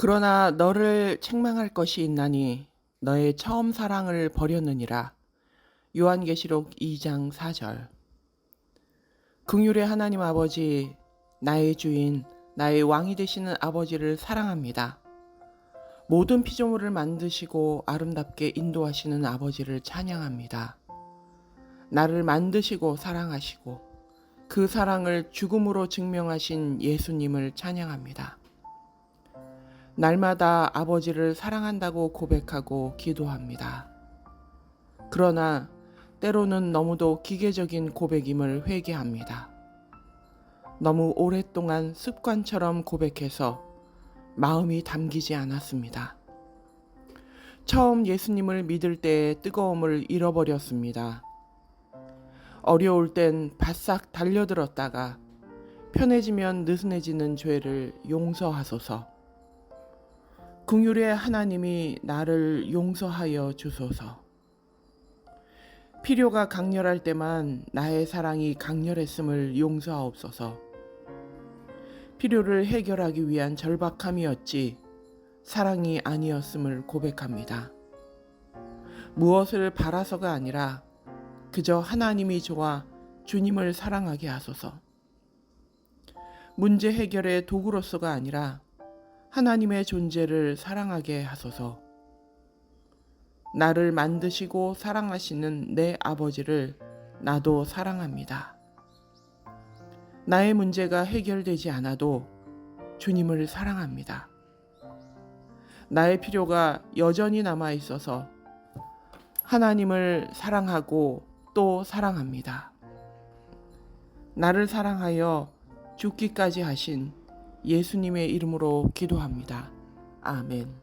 그러나 너를 책망할 것이 있나니 너의 처음 사랑을 버렸느니라. 요한계시록 2장 4절. 긍휼의 하나님 아버지, 나의 주인, 나의 왕이 되시는 아버지를 사랑합니다. 모든 피조물을 만드시고 아름답게 인도하시는 아버지를 찬양합니다. 나를 만드시고 사랑하시고 그 사랑을 죽음으로 증명하신 예수님을 찬양합니다. 날마다 아버지를 사랑한다고 고백하고 기도합니다. 그러나 때로는 너무도 기계적인 고백임을 회개합니다. 너무 오랫동안 습관처럼 고백해서 마음이 담기지 않았습니다. 처음 예수님을 믿을 때의 뜨거움을 잃어버렸습니다. 어려울 땐 바싹 달려들었다가 편해지면 느슨해지는 죄를 용서하소서. 긍휼의 하나님이 나를 용서하여 주소서. 필요가 강렬할 때만 나의 사랑이 강렬했음을 용서하옵소서. 필요를 해결하기 위한 절박함이었지 사랑이 아니었음을 고백합니다. 무엇을 바라서가 아니라 그저 하나님이 좋아 주님을 사랑하게 하소서. 문제 해결의 도구로서가 아니라 하나님의 존재를 사랑하게 하소서. 나를 만드시고 사랑하시는 내 아버지를 나도 사랑합니다. 나의 문제가 해결되지 않아도 주님을 사랑합니다. 나의 필요가 여전히 남아 있어서 하나님을 사랑하고 또 사랑합니다. 나를 사랑하여 죽기까지 하신 예수님의 이름으로 기도합니다. 아멘.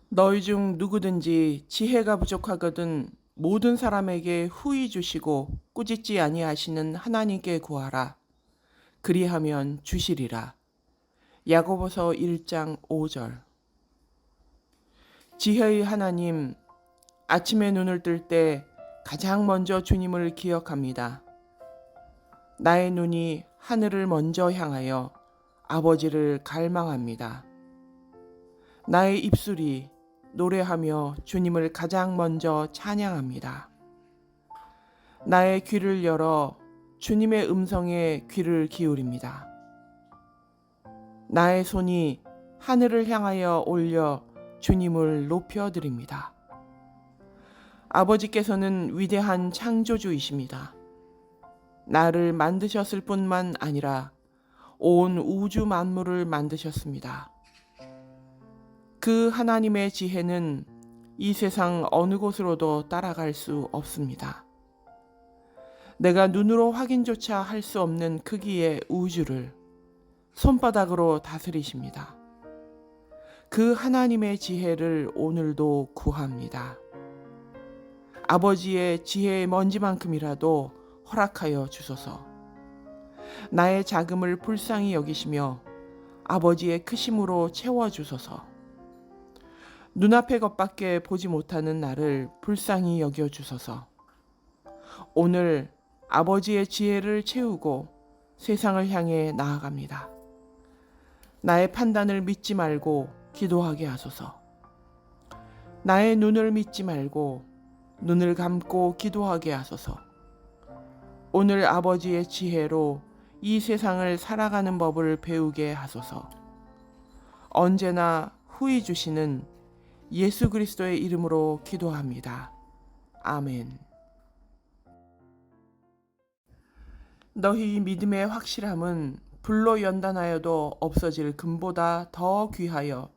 너희 중 누구든지 지혜가 부족하거든 모든 사람에게 후히 주시고 꾸짖지 아니하시는 하나님께 구하라. 그리하면 주시리라. 야고보서 1장 5절. 지혜의 하나님, 아침에 눈을 뜰 때 가장 먼저 주님을 기억합니다. 나의 눈이 하늘을 먼저 향하여 아버지를 갈망합니다. 나의 입술이 노래하며 주님을 가장 먼저 찬양합니다. 나의 귀를 열어 주님의 음성에 귀를 기울입니다. 나의 손이 하늘을 향하여 올려 주님을 높여드립니다. 아버지께서는 위대한 창조주이십니다. 나를 만드셨을 뿐만 아니라 온 우주 만물을 만드셨습니다. 그 하나님의 지혜는 이 세상 어느 곳으로도 따라갈 수 없습니다. 내가 눈으로 확인조차 할 수 없는 크기의 우주를 손바닥으로 다스리십니다. 그 하나님의 지혜를 오늘도 구합니다. 아버지의 지혜의 먼지만큼이라도 허락하여 주소서. 나의 작음을 불쌍히 여기시며 아버지의 크심으로 채워주소서. 눈앞의 것밖에 보지 못하는 나를 불쌍히 여겨주소서. 오늘 아버지의 지혜를 채우고 세상을 향해 나아갑니다. 나의 판단을 믿지 말고 기도하게 하소서. 나의 눈을 믿지 말고 눈을 감고 기도하게 하소서. 오늘 아버지의 지혜로 이 세상을 살아가는 법을 배우게 하소서. 언제나 후히 주시는 예수 그리스도의 이름으로 기도합니다. 아멘. 너희 믿음의 확실함은 불로 연단하여도 없어질 금보다 더 귀하여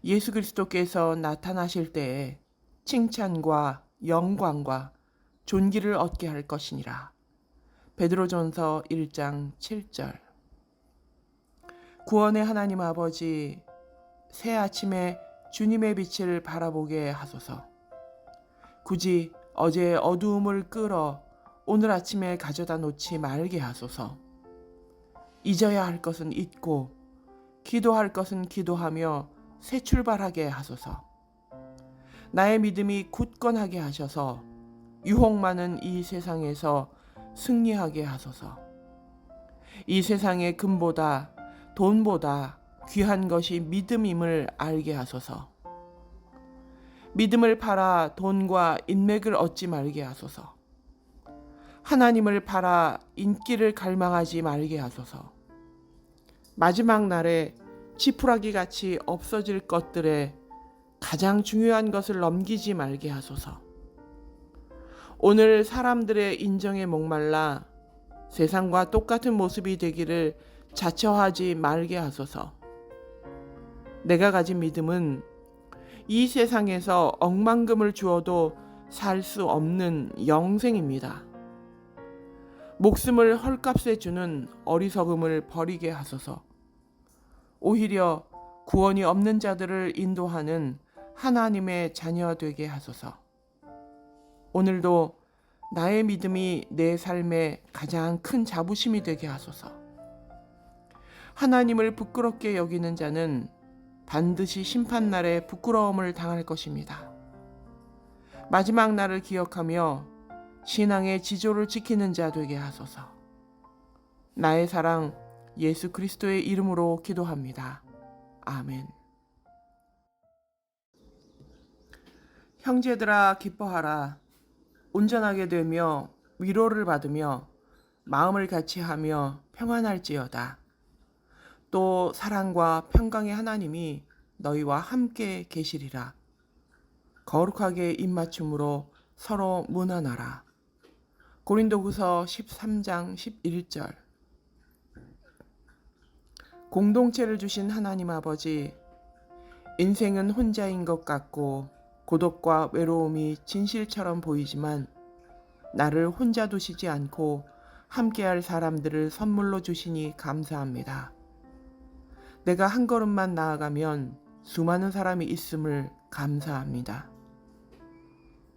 예수 그리스도께서 나타나실 때에 칭찬과 영광과 존귀를 얻게 할 것이니라. 베드로전서 1장 7절. 구원의 하나님 아버지, 새 아침에 주님의 빛을 바라보게 하소서. 굳이 어제의 어두움을 끌어 오늘 아침에 가져다 놓지 말게 하소서. 잊어야 할 것은 잊고 기도할 것은 기도하며 새 출발하게 하소서. 나의 믿음이 굳건하게 하셔서 유혹 많은 이 세상에서 승리하게 하소서. 이 세상의 금보다 돈보다 귀한 것이 믿음임을 알게 하소서. 믿음을 팔아 돈과 인맥을 얻지 말게 하소서. 하나님을 팔아 인기를 갈망하지 말게 하소서. 마지막 날에 지푸라기 같이 없어질 것들에 가장 중요한 것을 넘기지 말게 하소서. 오늘 사람들의 인정에 목말라 세상과 똑같은 모습이 되기를 자처하지 말게 하소서. 내가 가진 믿음은 이 세상에서 억만금을 주어도 살 수 없는 영생입니다. 목숨을 헐값에 주는 어리석음을 버리게 하소서. 오히려 구원이 없는 자들을 인도하는 하나님의 자녀 되게 하소서. 오늘도 나의 믿음이 내 삶의 가장 큰 자부심이 되게 하소서. 하나님을 부끄럽게 여기는 자는 반드시 심판날에 부끄러움을 당할 것입니다. 마지막 날을 기억하며 신앙의 지조를 지키는 자 되게 하소서. 나의 사랑 예수 그리스도의 이름으로 기도합니다. 아멘. 형제들아 기뻐하라. 온전하게 되며 위로를 받으며 마음을 같이 하며 평안할지어다. 또 사랑과 평강의 하나님이 너희와 함께 계시리라. 거룩하게 입맞춤으로 서로 문안하라. 고린도후서 13장 11절. 공동체를 주신 하나님 아버지, 인생은 혼자인 것 같고 고독과 외로움이 진실처럼 보이지만 나를 혼자 두시지 않고 함께할 사람들을 선물로 주시니 감사합니다. 내가 한 걸음만 나아가면 수많은 사람이 있음을 감사합니다.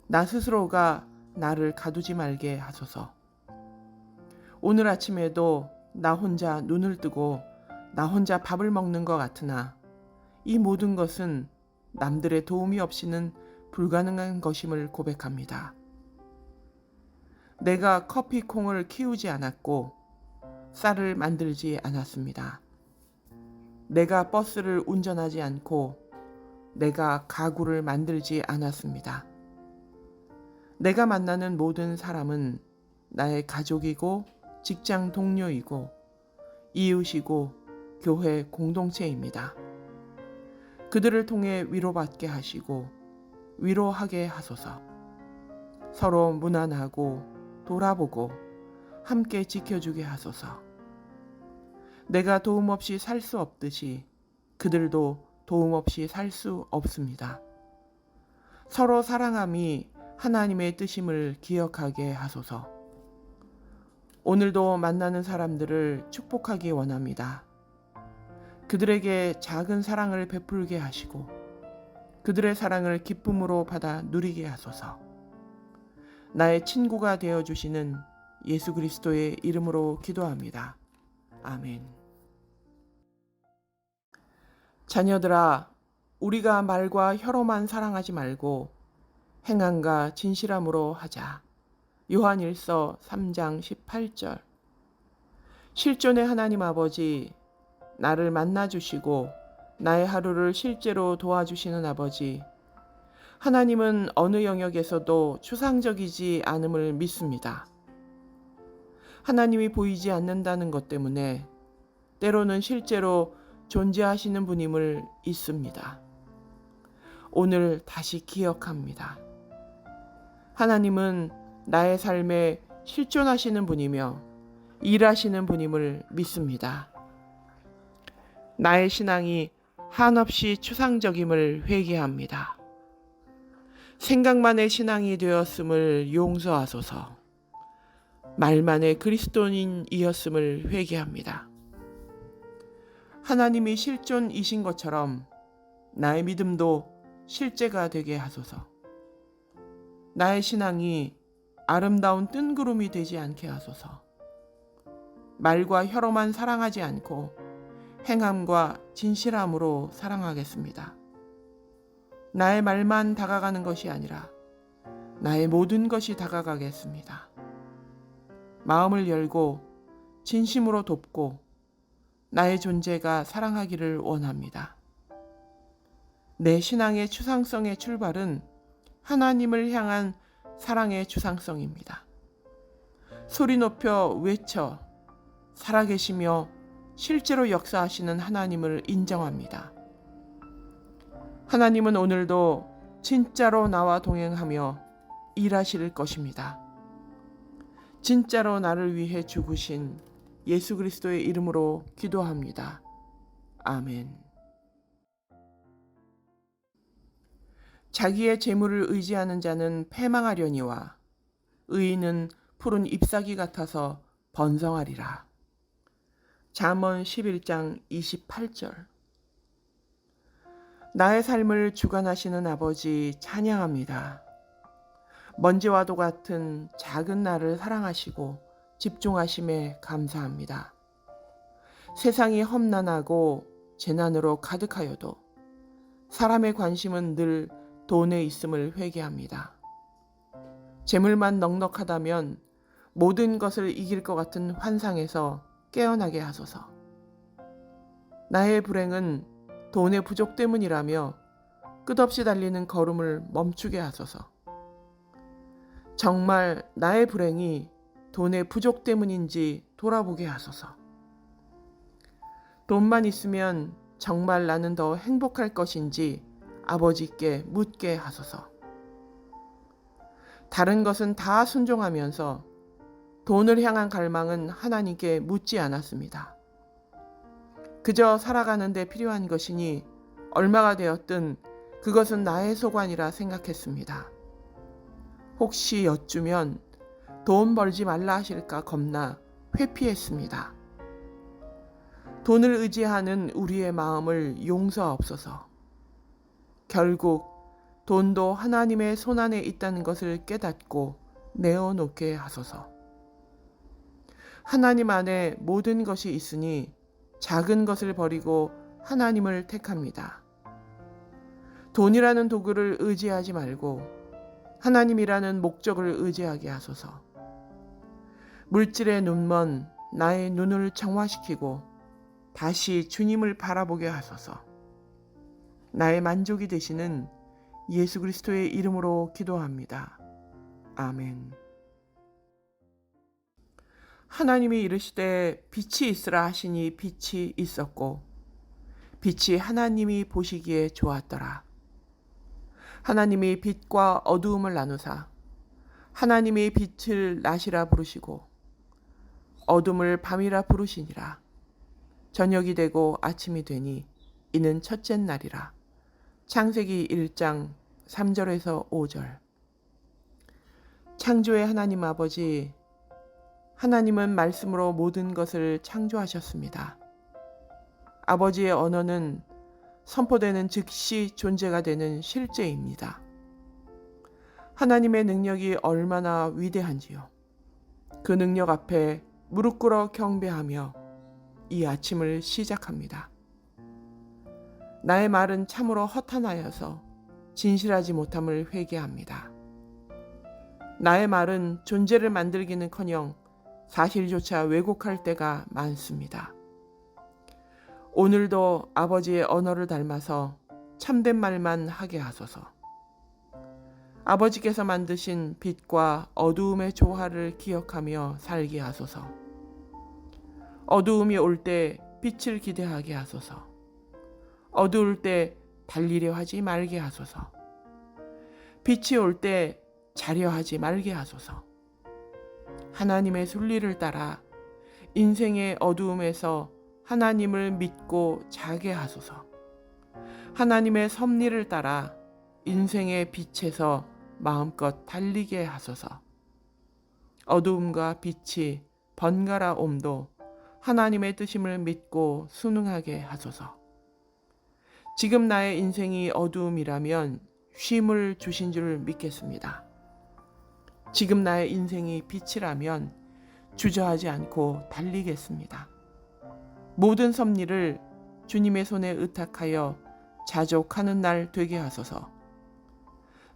나 스스로가 나를 가두지 말게 하소서. 오늘 아침에도 나 혼자 눈을 뜨고 나 혼자 밥을 먹는 것 같으나 이 모든 것은 남들의 도움이 없이는 불가능한 것임을 고백합니다. 내가 커피콩을 키우지 않았고 쌀을 만들지 않았습니다. 내가 버스를 운전하지 않고 내가 가구를 만들지 않았습니다. 내가 만나는 모든 사람은 나의 가족이고 직장 동료이고 이웃이고 교회 공동체입니다. 그들을 통해 위로받게 하시고 위로하게 하소서. 서로 무난하고 돌아보고 함께 지켜주게 하소서. 내가 도움 없이 살 수 없듯이 그들도 도움 없이 살 수 없습니다. 서로 사랑함이 하나님의 뜻임을 기억하게 하소서. 오늘도 만나는 사람들을 축복하기 원합니다. 그들에게 작은 사랑을 베풀게 하시고 그들의 사랑을 기쁨으로 받아 누리게 하소서. 나의 친구가 되어주시는 예수 그리스도의 이름으로 기도합니다. 아멘. 자녀들아, 우리가 말과 혀로만 사랑하지 말고 행함과 진실함으로 하자. 요한일서 3장 18절. 실존의 하나님 아버지, 나를 만나주시고 나의 하루를 실제로 도와주시는 아버지, 하나님은 어느 영역에서도 추상적이지 않음을 믿습니다. 하나님이 보이지 않는다는 것 때문에 때로는 실제로 존재하시는 분임을 잊습니다. 오늘 다시 기억합니다. 하나님은 나의 삶에 실존하시는 분이며 일하시는 분임을 믿습니다. 나의 신앙이 한없이 추상적임을 회개합니다. 생각만의 신앙이 되었음을 용서하소서. 말만의 그리스도인이었음을 회개합니다. 하나님이 실존이신 것처럼 나의 믿음도 실제가 되게 하소서. 나의 신앙이 아름다운 뜬구름이 되지 않게 하소서. 말과 혀로만 사랑하지 않고 행함과 진실함으로 사랑하겠습니다. 나의 말만 다가가는 것이 아니라 나의 모든 것이 다가가겠습니다. 마음을 열고 진심으로 돕고 나의 존재가 사랑하기를 원합니다. 내 신앙의 추상성의 출발은 하나님을 향한 사랑의 추상성입니다. 소리 높여 외쳐 살아계시며 실제로 역사하시는 하나님을 인정합니다. 하나님은 오늘도 진짜로 나와 동행하며 일하실 것입니다. 진짜로 나를 위해 죽으신 예수 그리스도의 이름으로 기도합니다. 아멘. 자기의 재물을 의지하는 자는 패망하려니와 의인은 푸른 잎사귀 같아서 번성하리라. 잠언 11장 28절. 나의 삶을 주관하시는 아버지 찬양합니다. 먼지와도 같은 작은 나를 사랑하시고 집중하심에 감사합니다. 세상이 험난하고 재난으로 가득하여도 사람의 관심은 늘 돈에 있음을 회개합니다. 재물만 넉넉하다면 모든 것을 이길 것 같은 환상에서 깨어나게 하소서. 나의 불행은 돈의 부족 때문이라며 끝없이 달리는 걸음을 멈추게 하소서. 정말 나의 불행이 돈의 부족 때문인지 돌아보게 하소서. 돈만 있으면 정말 나는 더 행복할 것인지 아버지께 묻게 하소서. 다른 것은 다 순종하면서 돈을 향한 갈망은 하나님께 묻지 않았습니다. 그저 살아가는 데 필요한 것이니 얼마가 되었든 그것은 나의 소관이라 생각했습니다. 혹시 여쭈면 돈 벌지 말라 하실까 겁나 회피했습니다. 돈을 의지하는 우리의 마음을 용서하옵소서. 결국 돈도 하나님의 손안에 있다는 것을 깨닫고 내어놓게 하소서. 하나님 안에 모든 것이 있으니 작은 것을 버리고 하나님을 택합니다. 돈이라는 도구를 의지하지 말고 하나님이라는 목적을 의지하게 하소서. 물질에 눈먼 나의 눈을 정화시키고 다시 주님을 바라보게 하소서. 나의 만족이 되시는 예수 그리스도의 이름으로 기도합니다. 아멘. 하나님이 이르시되 빛이 있으라 하시니 빛이 있었고 빛이 하나님이 보시기에 좋았더라. 하나님이 빛과 어두움을 나누사 하나님이 빛을 낮이라 부르시고 어둠을 밤이라 부르시니라. 저녁이 되고 아침이 되니 이는 첫째 날이라. 창세기 1장 3절에서 5절. 창조의 하나님 아버지, 하나님은 말씀으로 모든 것을 창조하셨습니다. 아버지의 언어는 선포되는 즉시 존재가 되는 실제입니다. 하나님의 능력이 얼마나 위대한지요. 그 능력 앞에 무릎 꿇어 경배하며 이 아침을 시작합니다. 나의 말은 참으로 허탄하여서 진실하지 못함을 회개합니다. 나의 말은 존재를 만들기는커녕 사실조차 왜곡할 때가 많습니다. 오늘도 아버지의 언어를 닮아서 참된 말만 하게 하소서. 아버지께서 만드신 빛과 어두움의 조화를 기억하며 살게 하소서. 어두움이 올 때 빛을 기대하게 하소서. 어두울 때 달리려 하지 말게 하소서. 빛이 올 때 자려 하지 말게 하소서. 하나님의 순리를 따라 인생의 어두움에서 하나님을 믿고 자게 하소서. 하나님의 섭리를 따라 인생의 빛에서 마음껏 달리게 하소서. 어두움과 빛이 번갈아 옴도 하나님의 뜻임을 믿고 순응하게 하소서. 지금 나의 인생이 어두움이라면 쉼을 주신 줄 믿겠습니다. 지금 나의 인생이 빛이라면 주저하지 않고 달리겠습니다. 모든 섭리를 주님의 손에 의탁하여 자족하는 날 되게 하소서.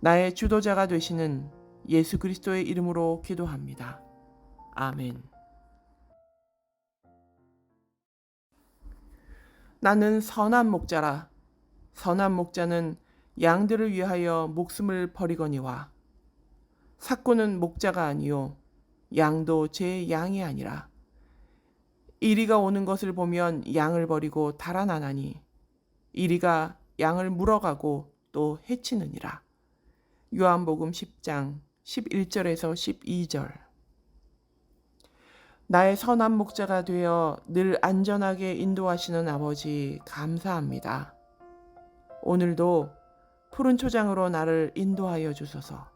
나의 주도자가 되시는 예수 그리스도의 이름으로 기도합니다. 아멘. 나는 선한 목자라. 선한 목자는 양들을 위하여 목숨을 버리거니와. 삭구는 목자가 아니요 양도 제 양이 아니라. 이리가 오는 것을 보면 양을 버리고 달아나나니 이리가 양을 물어가고 또 해치느니라. 요한복음 10장 11절에서 12절. 나의 선한 목자가 되어 늘 안전하게 인도하시는 아버지 감사합니다. 오늘도 푸른 초장으로 나를 인도하여 주소서.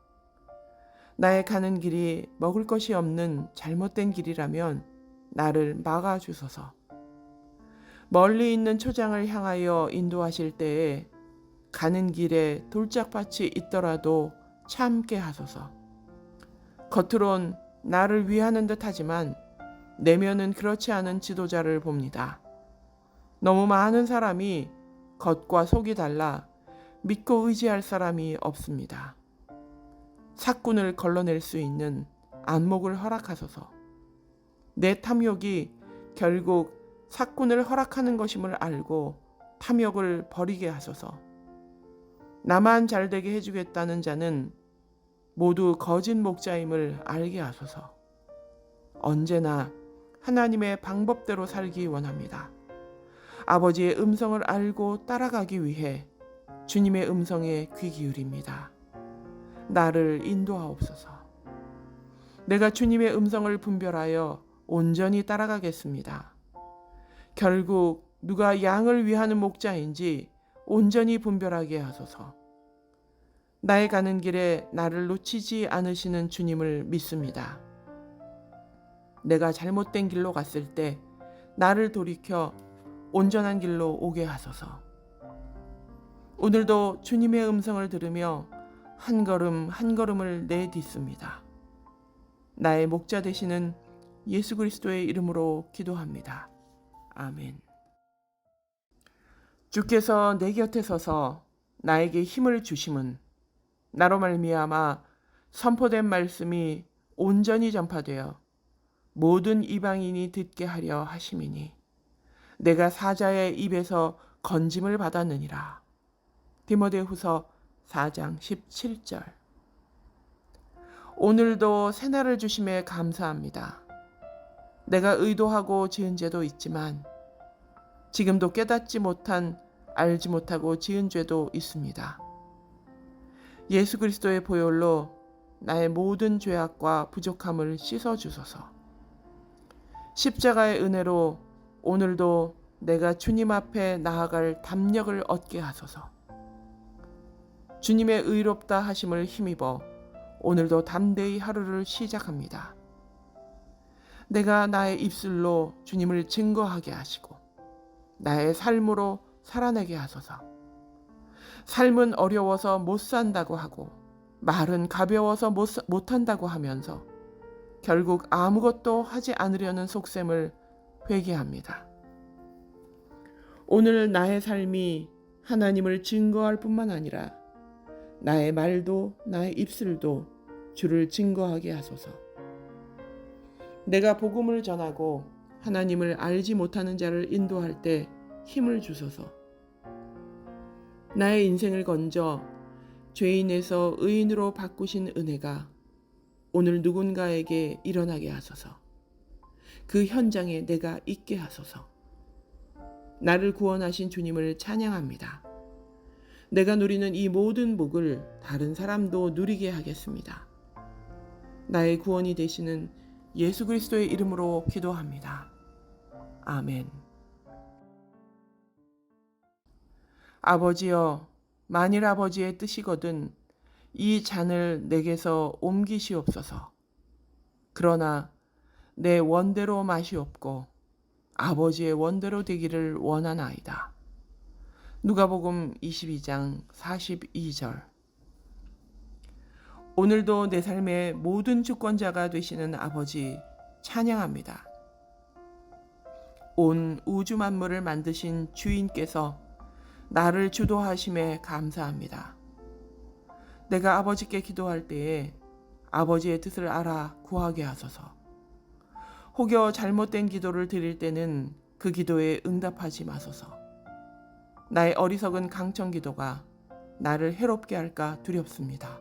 나의 가는 길이 먹을 것이 없는 잘못된 길이라면 나를 막아 주소서. 멀리 있는 초장을 향하여 인도하실 때에 가는 길에 돌짝밭이 있더라도 참게 하소서. 겉으론 나를 위하는 듯 하지만 내면은 그렇지 않은 지도자를 봅니다. 너무 많은 사람이 겉과 속이 달라 믿고 의지할 사람이 없습니다. 삭군을 걸러낼 수 있는 안목을 허락하소서. 내 탐욕이 결국 삭군을 허락하는 것임을 알고 탐욕을 버리게 하소서. 나만 잘되게 해주겠다는 자는 모두 거짓 목자임을 알게 하소서. 언제나 하나님의 방법대로 살기 원합니다. 아버지의 음성을 알고 따라가기 위해 주님의 음성에 귀 기울입니다. 나를 인도하옵소서. 내가 주님의 음성을 분별하여 온전히 따라가겠습니다. 결국 누가 양을 위하는 목자인지 온전히 분별하게 하소서. 나의 가는 길에 나를 놓치지 않으시는 주님을 믿습니다. 내가 잘못된 길로 갔을 때 나를 돌이켜 온전한 길로 오게 하소서. 오늘도 주님의 음성을 들으며 한 걸음 한 걸음을 내딛습니다. 나의 목자 되시는 예수 그리스도의 이름으로 기도합니다. 아멘. 주께서 내 곁에 서서 나에게 힘을 주심은 나로 말미암아 선포된 말씀이 온전히 전파되어 모든 이방인이 듣게 하려 하심이니 내가 사자의 입에서 건짐을 받았느니라. 디모데후서 4장 17절. 오늘도 새날을 주심에 감사합니다. 내가 의도하고 지은 죄도 있지만 지금도 깨닫지 못한 알지 못하고 지은 죄도 있습니다. 예수 그리스도의 보혈로 나의 모든 죄악과 부족함을 씻어주소서. 십자가의 은혜로 오늘도 내가 주님 앞에 나아갈 담력을 얻게 하소서. 주님의 의롭다 하심을 힘입어 오늘도 담대히 하루를 시작합니다. 내가 나의 입술로 주님을 증거하게 하시고 나의 삶으로 살아내게 하소서. 삶은 어려워서 못 산다고 하고 말은 가벼워서 못한다고 하면서 결국 아무것도 하지 않으려는 속셈을 회개합니다. 오늘 나의 삶이 하나님을 증거할 뿐만 아니라 나의 말도 나의 입술도 주를 증거하게 하소서. 내가 복음을 전하고 하나님을 알지 못하는 자를 인도할 때 힘을 주소서. 나의 인생을 건져 죄인에서 의인으로 바꾸신 은혜가 오늘 누군가에게 일어나게 하소서. 그 현장에 내가 있게 하소서. 나를 구원하신 주님을 찬양합니다. 내가 누리는 이 모든 복을 다른 사람도 누리게 하겠습니다. 나의 구원이 되시는 예수 그리스도의 이름으로 기도합니다. 아멘. 아버지여, 만일 아버지의 뜻이거든 이 잔을 내게서 옮기시옵소서. 그러나 내 원대로 마시옵고 아버지의 원대로 되기를 원하나이다. 누가복음 22장 42절. 오늘도 내 삶의 모든 주권자가 되시는 아버지 찬양합니다. 온 우주 만물을 만드신 주인께서 나를 주도하심에 감사합니다. 내가 아버지께 기도할 때에 아버지의 뜻을 알아 구하게 하소서. 혹여 잘못된 기도를 드릴 때는 그 기도에 응답하지 마소서. 나의 어리석은 강청 기도가 나를 해롭게 할까 두렵습니다.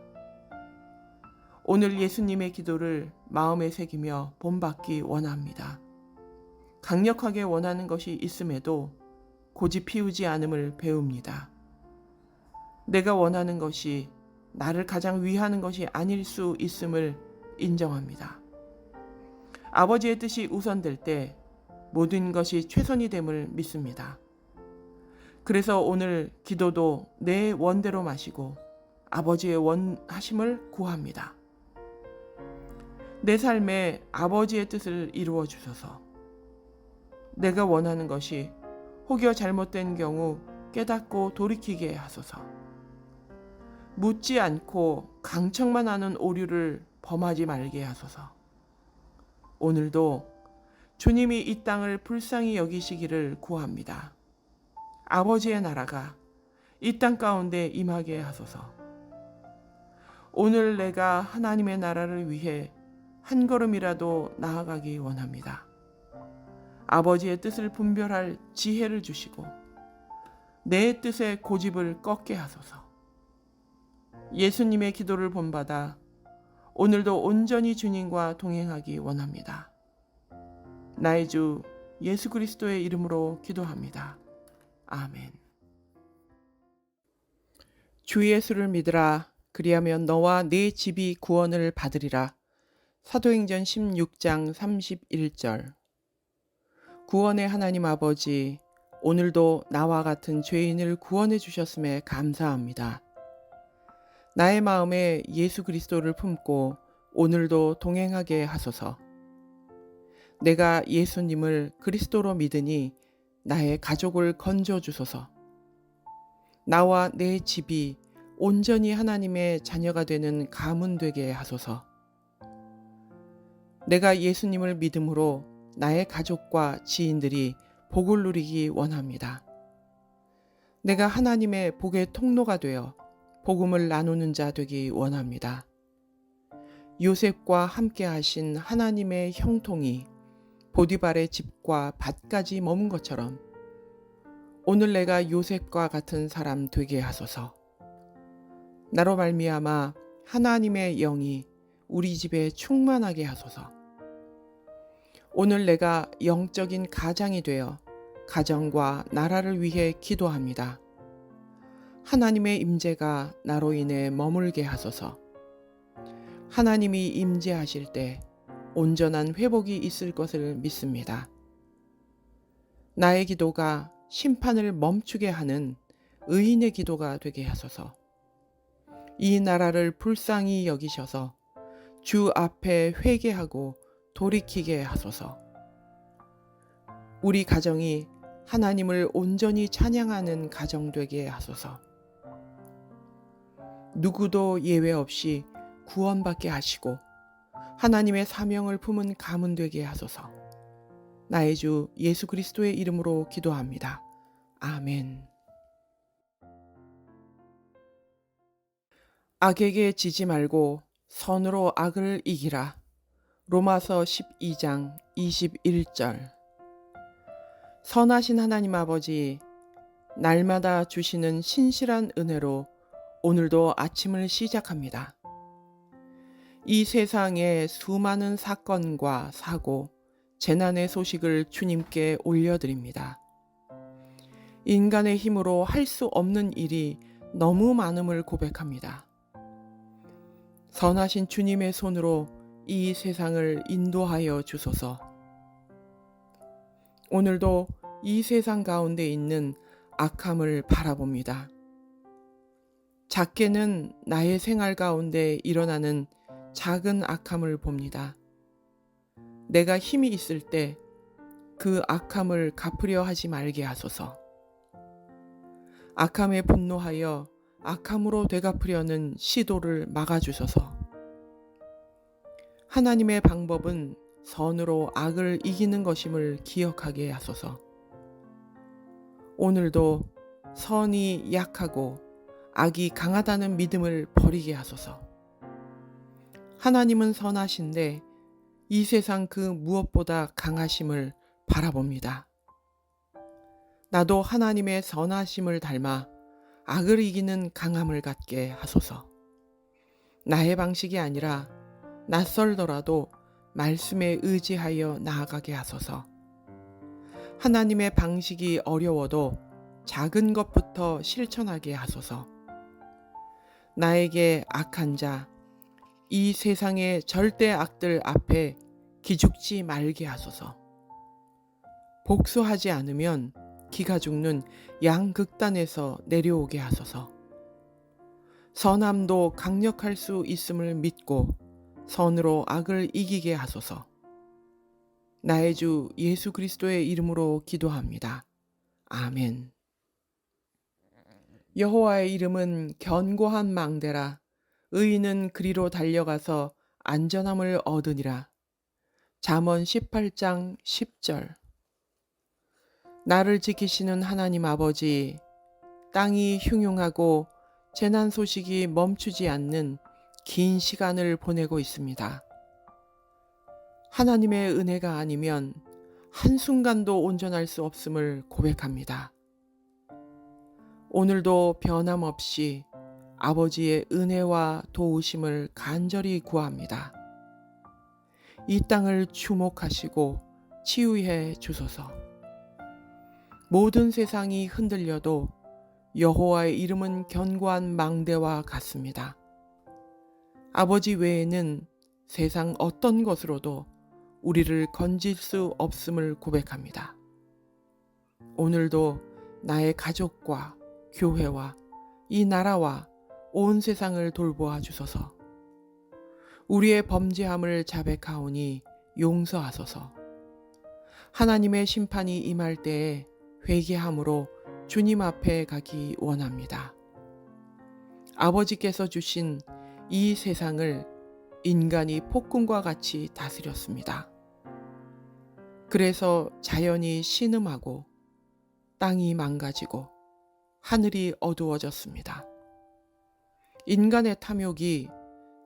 오늘 예수님의 기도를 마음에 새기며 본받기 원합니다. 강력하게 원하는 것이 있음에도 고집 피우지 않음을 배웁니다. 내가 원하는 것이 나를 가장 위하는 것이 아닐 수 있음을 인정합니다. 아버지의 뜻이 우선될 때 모든 것이 최선이 됨을 믿습니다. 그래서 오늘 기도도 내 원대로 마시고 아버지의 원하심을 구합니다. 내 삶에 아버지의 뜻을 이루어 주소서. 내가 원하는 것이 혹여 잘못된 경우 깨닫고 돌이키게 하소서. 묻지 않고 강청만 하는 오류를 범하지 말게 하소서. 오늘도 주님이 이 땅을 불쌍히 여기시기를 구합니다. 아버지의 나라가 이 땅 가운데 임하게 하소서. 오늘 내가 하나님의 나라를 위해 한 걸음이라도 나아가기 원합니다. 아버지의 뜻을 분별할 지혜를 주시고 내 뜻의 고집을 꺾게 하소서. 예수님의 기도를 본받아 오늘도 온전히 주님과 동행하기 원합니다. 나의 주 예수 그리스도의 이름으로 기도합니다. 아멘. 주 예수를 믿으라. 그리하면 너와 네 집이 구원을 받으리라. 사도행전 16장 31절. 구원의 하나님 아버지, 오늘도 나와 같은 죄인을 구원해 주셨음에 감사합니다. 나의 마음에 예수 그리스도를 품고 오늘도 동행하게 하소서. 내가 예수님을 그리스도로 믿으니 나의 가족을 건져 주소서. 나와 내 집이 온전히 하나님의 자녀가 되는 가문 되게 하소서. 내가 예수님을 믿음으로 나의 가족과 지인들이 복을 누리기 원합니다. 내가 하나님의 복의 통로가 되어 복음을 나누는 자 되기 원합니다. 요셉과 함께 하신 하나님의 형통이 보디발의 집과 밭까지 머문 것처럼 오늘 내가 요셉과 같은 사람 되게 하소서. 나로 말미암아 하나님의 영이 우리 집에 충만하게 하소서. 오늘 내가 영적인 가장이 되어 가정과 나라를 위해 기도합니다. 하나님의 임재가 나로 인해 머물게 하소서. 하나님이 임재하실 때 온전한 회복이 있을 것을 믿습니다. 나의 기도가 심판을 멈추게 하는 의인의 기도가 되게 하소서. 이 나라를 불쌍히 여기셔서 주 앞에 회개하고 돌이키게 하소서. 우리 가정이 하나님을 온전히 찬양하는 가정 되게 하소서. 누구도 예외 없이 구원받게 하시고 하나님의 사명을 품은 가문 되게 하소서. 나의 주 예수 그리스도의 이름으로 기도합니다. 아멘. 악에게 지지 말고 선으로 악을 이기라. 로마서 12장 21절. 선하신 하나님 아버지, 날마다 주시는 신실한 은혜로 오늘도 아침을 시작합니다. 이 세상의 수많은 사건과 사고, 재난의 소식을 주님께 올려드립니다. 인간의 힘으로 할 수 없는 일이 너무 많음을 고백합니다. 선하신 주님의 손으로 이 세상을 인도하여 주소서. 오늘도 이 세상 가운데 있는 악함을 바라봅니다. 작게는 나의 생활 가운데 일어나는 작은 악함을 봅니다. 내가 힘이 있을 때 그 악함을 갚으려 하지 말게 하소서. 악함에 분노하여 악함으로 되갚으려는 시도를 막아주소서. 하나님의 방법은 선으로 악을 이기는 것임을 기억하게 하소서. 오늘도 선이 약하고 악이 강하다는 믿음을 버리게 하소서. 하나님은 선하신데 이 세상 그 무엇보다 강하심을 바라봅니다. 나도 하나님의 선하심을 닮아 악을 이기는 강함을 갖게 하소서. 나의 방식이 아니라 낯설더라도 말씀에 의지하여 나아가게 하소서. 하나님의 방식이 어려워도 작은 것부터 실천하게 하소서. 나에게 악한 자, 이 세상의 절대 악들 앞에 기죽지 말게 하소서. 복수하지 않으면 기가 죽는 양극단에서 내려오게 하소서. 선함도 강력할 수 있음을 믿고 선으로 악을 이기게 하소서. 나의 주 예수 그리스도의 이름으로 기도합니다. 아멘. 여호와의 이름은 견고한 망대라. 의인은 그리로 달려가서 안전함을 얻으니라. 잠언 18장 10절. 나를 지키시는 하나님 아버지, 땅이 흉흉하고 재난 소식이 멈추지 않는 긴 시간을 보내고 있습니다. 하나님의 은혜가 아니면 한순간도 온전할 수 없음을 고백합니다. 오늘도 변함없이 아버지의 은혜와 도우심을 간절히 구합니다. 이 땅을 주목하시고 치유해 주소서. 모든 세상이 흔들려도 여호와의 이름은 견고한 망대와 같습니다. 아버지 외에는 세상 어떤 것으로도 우리를 건질 수 없음을 고백합니다. 오늘도 나의 가족과 교회와 이 나라와 온 세상을 돌보아 주소서. 우리의 범죄함을 자백하오니 용서하소서. 하나님의 심판이 임할 때에 회개함으로 주님 앞에 가기 원합니다. 아버지께서 주신 이 세상을 인간이 폭군과 같이 다스렸습니다. 그래서 자연이 신음하고 땅이 망가지고 하늘이 어두워졌습니다. 인간의 탐욕이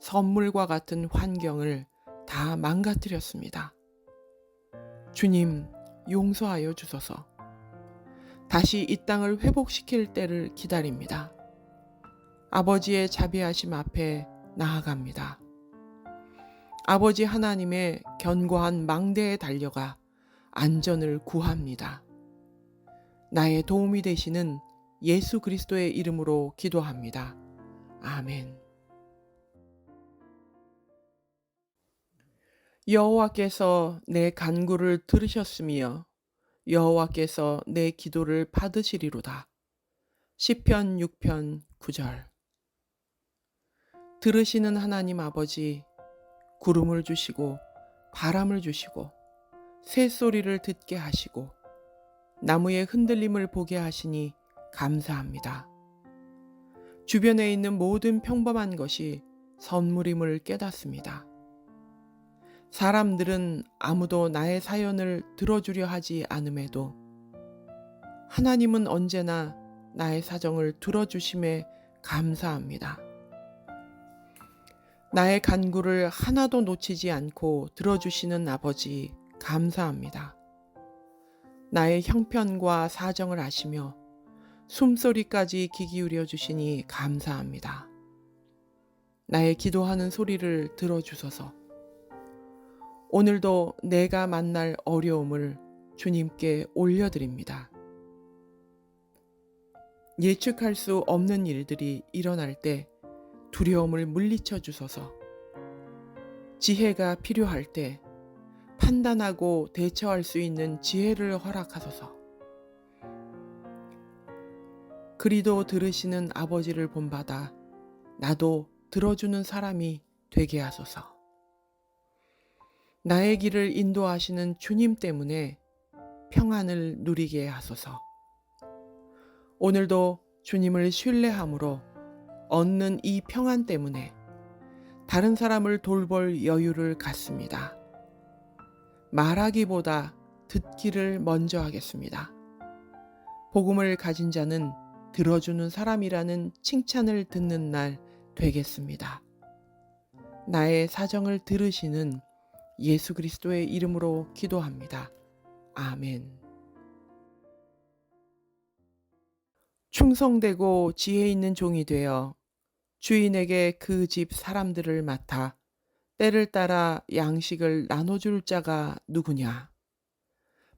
선물과 같은 환경을 다 망가뜨렸습니다. 주님, 용서하여 주소서. 다시 이 땅을 회복시킬 때를 기다립니다. 아버지의 자비하심 앞에 나아갑니다. 아버지 하나님의 견고한 망대에 달려가 안전을 구합니다. 나의 도움이 되시는 예수 그리스도의 이름으로 기도합니다. 아멘. 여호와께서 내 간구를 들으셨으며 여호와께서 내 기도를 받으시리로다. 시편 6편 9절. 들으시는 하나님 아버지, 구름을 주시고 바람을 주시고 새소리를 듣게 하시고 나무의 흔들림을 보게 하시니 감사합니다. 주변에 있는 모든 평범한 것이 선물임을 깨닫습니다. 사람들은 아무도 나의 사연을 들어주려 하지 않음에도 하나님은 언제나 나의 사정을 들어주심에 감사합니다. 나의 간구를 하나도 놓치지 않고 들어주시는 아버지 감사합니다. 나의 형편과 사정을 아시며 숨소리까지 귀 기울여 주시니 감사합니다. 나의 기도하는 소리를 들어주소서. 오늘도 내가 만날 어려움을 주님께 올려드립니다. 예측할 수 없는 일들이 일어날 때 두려움을 물리쳐 주소서. 지혜가 필요할 때 판단하고 대처할 수 있는 지혜를 허락하소서. 그리도 들으시는 아버지를 본받아 나도 들어주는 사람이 되게 하소서. 나의 길을 인도하시는 주님 때문에 평안을 누리게 하소서. 오늘도 주님을 신뢰함으로 얻는 이 평안 때문에 다른 사람을 돌볼 여유를 갖습니다. 말하기보다 듣기를 먼저 하겠습니다. 복음을 가진 자는 들어주는 사람이라는 칭찬을 듣는 날 되겠습니다. 나의 사정을 들으시는 예수 그리스도의 이름으로 기도합니다. 아멘. 충성되고 지혜 있는 종이 되어 주인에게 그 집 사람들을 맡아 때를 따라 양식을 나눠줄 자가 누구냐?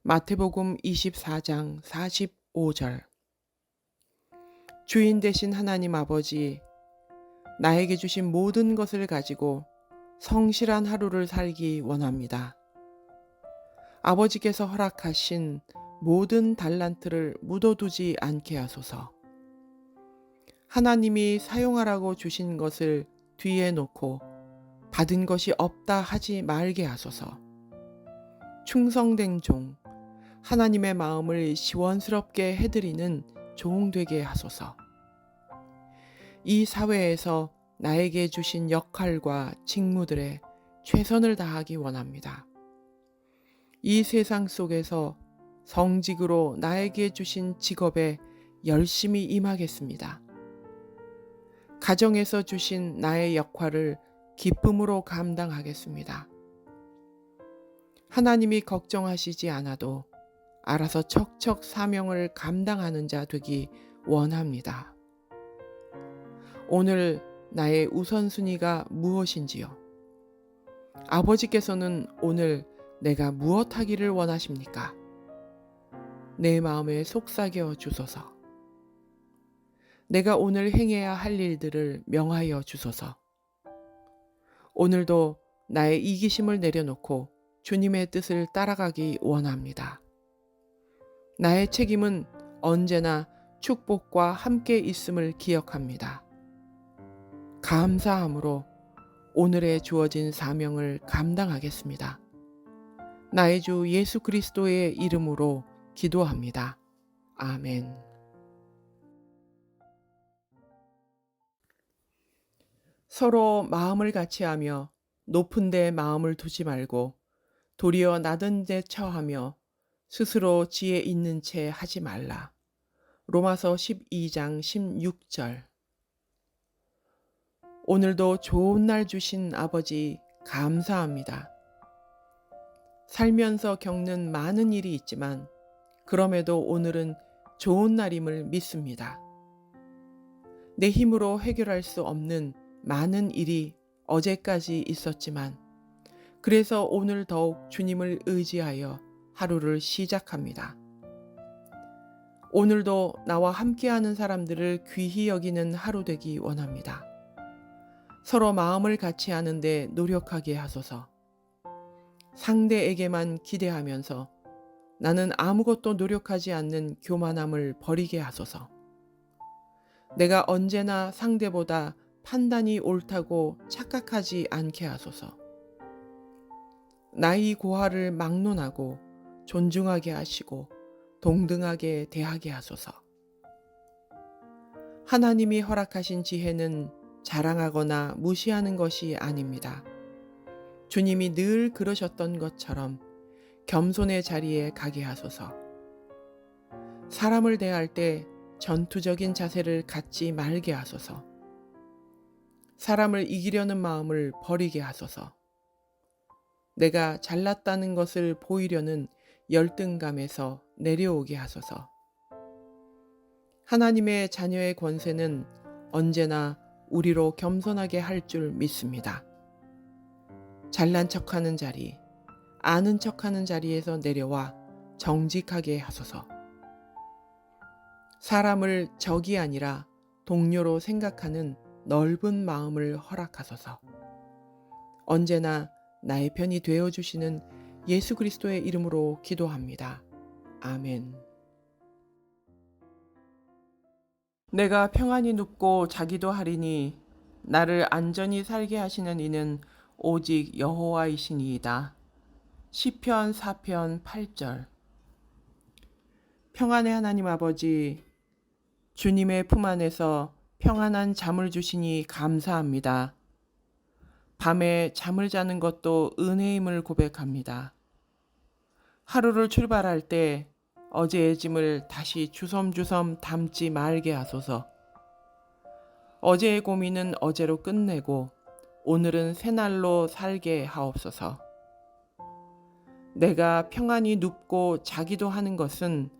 마태복음 24장 45절. 주인 되신 하나님 아버지, 나에게 주신 모든 것을 가지고 성실한 하루를 살기 원합니다. 아버지께서 허락하신 모든 달란트를 묻어두지 않게 하소서. 하나님이 사용하라고 주신 것을 뒤에 놓고 받은 것이 없다 하지 말게 하소서. 충성된 종, 하나님의 마음을 시원스럽게 해드리는 종 되게 하소서. 이 사회에서 나에게 주신 역할과 직무들에 최선을 다하기 원합니다. 이 세상 속에서 성직으로 나에게 주신 직업에 열심히 임하겠습니다. 가정에서 주신 나의 역할을 기쁨으로 감당하겠습니다. 하나님이 걱정하시지 않아도 알아서 척척 사명을 감당하는 자 되기 원합니다. 오늘 나의 우선순위가 무엇인지요? 아버지께서는 오늘 내가 무엇 하기를 원하십니까? 내 마음에 속삭여 주소서. 내가 오늘 행해야 할 일들을 명하여 주소서. 오늘도 나의 이기심을 내려놓고 주님의 뜻을 따라가기 원합니다. 나의 책임은 언제나 축복과 함께 있음을 기억합니다. 감사함으로 오늘에 주어진 사명을 감당하겠습니다. 나의 주 예수 그리스도의 이름으로 기도합니다. 아멘. 서로 마음을 같이하며 높은 데 마음을 두지 말고 도리어 낮은 데 처하며 스스로 지혜 있는 채 하지 말라. 로마서 12장 16절. 오늘도 좋은 날 주신 아버지 감사합니다. 살면서 겪는 많은 일이 있지만 그럼에도 오늘은 좋은 날임을 믿습니다. 내 힘으로 해결할 수 없는 많은 일이 어제까지 있었지만 그래서 오늘 더욱 주님을 의지하여 하루를 시작합니다. 오늘도 나와 함께하는 사람들을 귀히 여기는 하루 되기 원합니다. 서로 마음을 같이 하는데 노력하게 하소서. 상대에게만 기대하면서 나는 아무것도 노력하지 않는 교만함을 버리게 하소서. 내가 언제나 상대보다 판단이 옳다고 착각하지 않게 하소서. 나의 고하를 막론하고 존중하게 하시고 동등하게 대하게 하소서. 하나님이 허락하신 지혜는 자랑하거나 무시하는 것이 아닙니다. 주님이 늘 그러셨던 것처럼 겸손의 자리에 가게 하소서. 사람을 대할 때 전투적인 자세를 갖지 말게 하소서. 사람을 이기려는 마음을 버리게 하소서. 내가 잘났다는 것을 보이려는 열등감에서 내려오게 하소서. 하나님의 자녀의 권세는 언제나 우리로 겸손하게 할 줄 믿습니다. 잘난 척하는 자리, 아는 척하는 자리에서 내려와 정직하게 하소서. 사람을 적이 아니라 동료로 생각하는 넓은 마음을 허락하소서. 언제나 나의 편이 되어주시는 예수 그리스도의 이름으로 기도합니다. 아멘. 내가 평안히 눕고 자기도 하리니 나를 안전히 살게 하시는 이는 오직 여호와이시니이다. 시편 4편 8절. 평안의 하나님 아버지, 주님의 품 안에서 평안한 잠을 주시니 감사합니다. 밤에 잠을 자는 것도 은혜임을 고백합니다. 하루를 출발할 때 어제의 짐을 다시 주섬주섬 담지 말게 하소서. 어제의 고민은 어제로 끝내고 오늘은 새날로 살게 하옵소서. 내가 평안히 눕고 자기도 하는 것은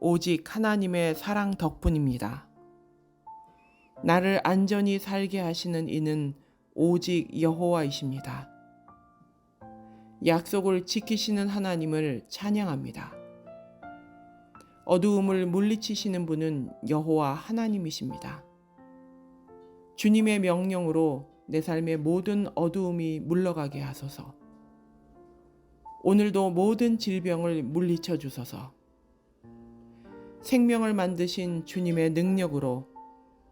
오직 하나님의 사랑 덕분입니다. 나를 안전히 살게 하시는 이는 오직 여호와이십니다. 약속을 지키시는 하나님을 찬양합니다. 어두움을 물리치시는 분은 여호와 하나님이십니다. 주님의 명령으로 내 삶의 모든 어두움이 물러가게 하소서. 오늘도 모든 질병을 물리쳐 주소서. 생명을 만드신 주님의 능력으로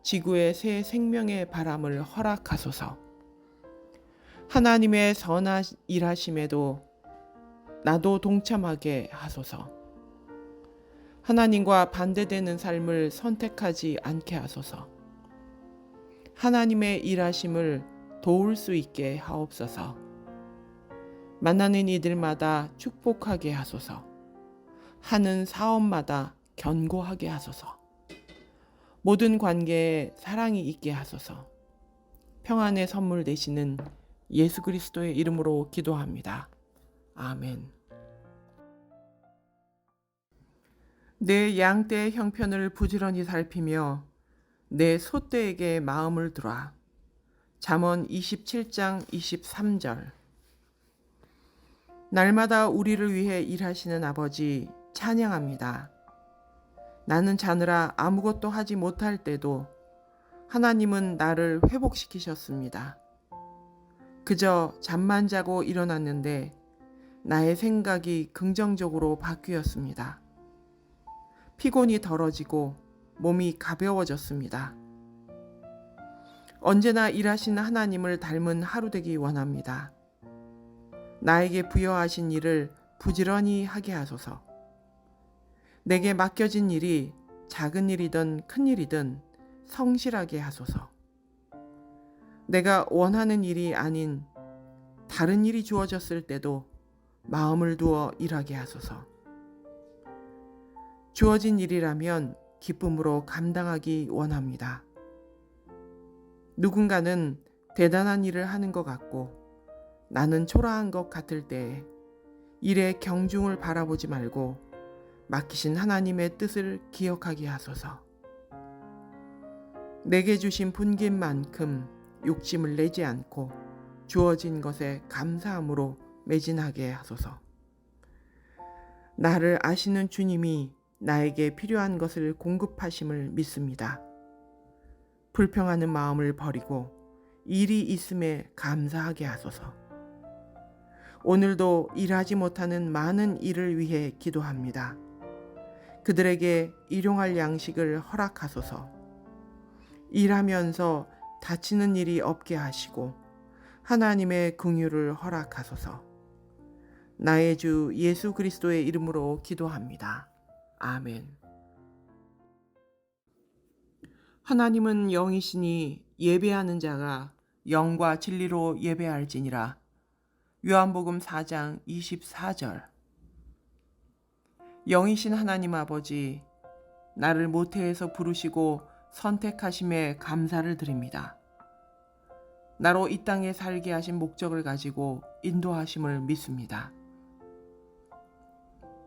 지구에 새 생명의 바람을 허락하소서. 하나님의 선한 일하심에도 나도 동참하게 하소서. 하나님과 반대되는 삶을 선택하지 않게 하소서. 하나님의 일하심을 도울 수 있게 하옵소서. 만나는 이들마다 축복하게 하소서. 하는 사업마다 견고하게 하소서. 모든 관계에 사랑이 있게 하소서. 평안의 선물 되시는 예수 그리스도의 이름으로 기도합니다. 아멘. 내 양떼의 형편을 부지런히 살피며 내 소떼에게 마음을 두라. 잠언 27장 23절. 날마다 우리를 위해 일하시는 아버지 찬양합니다. 나는 자느라 아무것도 하지 못할 때도 하나님은 나를 회복시키셨습니다. 그저 잠만 자고 일어났는데 나의 생각이 긍정적으로 바뀌었습니다. 피곤이 덜어지고 몸이 가벼워졌습니다. 언제나 일하시는 하나님을 닮은 하루 되기 원합니다. 나에게 부여하신 일을 부지런히 하게 하소서. 내게 맡겨진 일이 작은 일이든 큰 일이든 성실하게 하소서. 내가 원하는 일이 아닌 다른 일이 주어졌을 때도 마음을 두어 일하게 하소서. 주어진 일이라면 기쁨으로 감당하기 원합니다. 누군가는 대단한 일을 하는 것 같고 나는 초라한 것 같을 때에 일의 경중을 바라보지 말고 맡기신 하나님의 뜻을 기억하게 하소서. 내게 주신 분긴 만큼 욕심을 내지 않고 주어진 것에 감사함으로 매진하게 하소서. 나를 아시는 주님이 나에게 필요한 것을 공급하심을 믿습니다. 불평하는 마음을 버리고 일이 있음에 감사하게 하소서. 오늘도 일하지 못하는 많은 일을 위해 기도합니다. 그들에게 일용할 양식을 허락하소서. 일하면서 다치는 일이 없게 하시고 하나님의 긍휼을 허락하소서. 나의 주 예수 그리스도의 이름으로 기도합니다. 아멘. 하나님은 영이시니 예배하는 자가 영과 진리로 예배할지니라. 요한복음 4장 24절. 영이신 하나님 아버지, 나를 모태에서 부르시고 선택하심에 감사를 드립니다. 나로 이 땅에 살게 하신 목적을 가지고 인도하심을 믿습니다.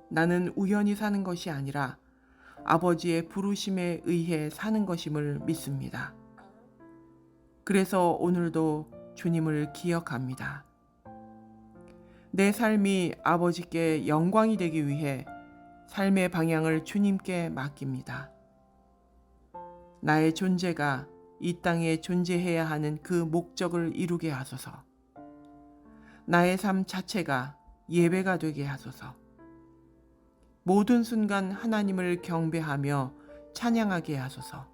나는 우연히 사는 것이 아니라 아버지의 부르심에 의해 사는 것임을 믿습니다. 그래서 오늘도 주님을 기억합니다. 내 삶이 아버지께 영광이 되기 위해 삶의 방향을 주님께 맡깁니다. 나의 존재가 이 땅에 존재해야 하는 그 목적을 이루게 하소서. 나의 삶 자체가 예배가 되게 하소서. 모든 순간 하나님을 경배하며 찬양하게 하소서.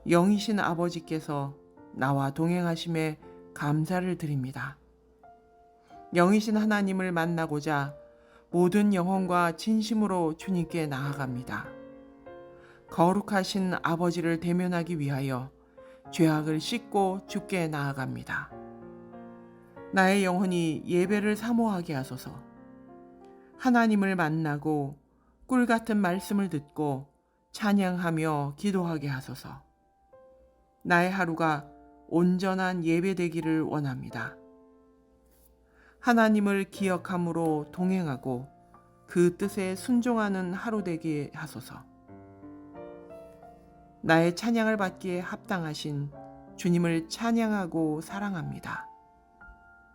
영이신 아버지께서 나와 동행하심에 감사를 드립니다. 영이신 하나님을 만나고자 모든 영혼과 진심으로 주님께 나아갑니다. 거룩하신 아버지를 대면하기 위하여 죄악을 씻고 주께 나아갑니다. 나의 영혼이 예배를 사모하게 하소서. 하나님을 만나고 꿀 같은 말씀을 듣고 찬양하며 기도하게 하소서. 나의 하루가 온전한 예배되기를 원합니다. 하나님을 기억함으로 동행하고 그 뜻에 순종하는 하루 되게 하소서. 나의 찬양을 받기에 합당하신 주님을 찬양하고 사랑합니다.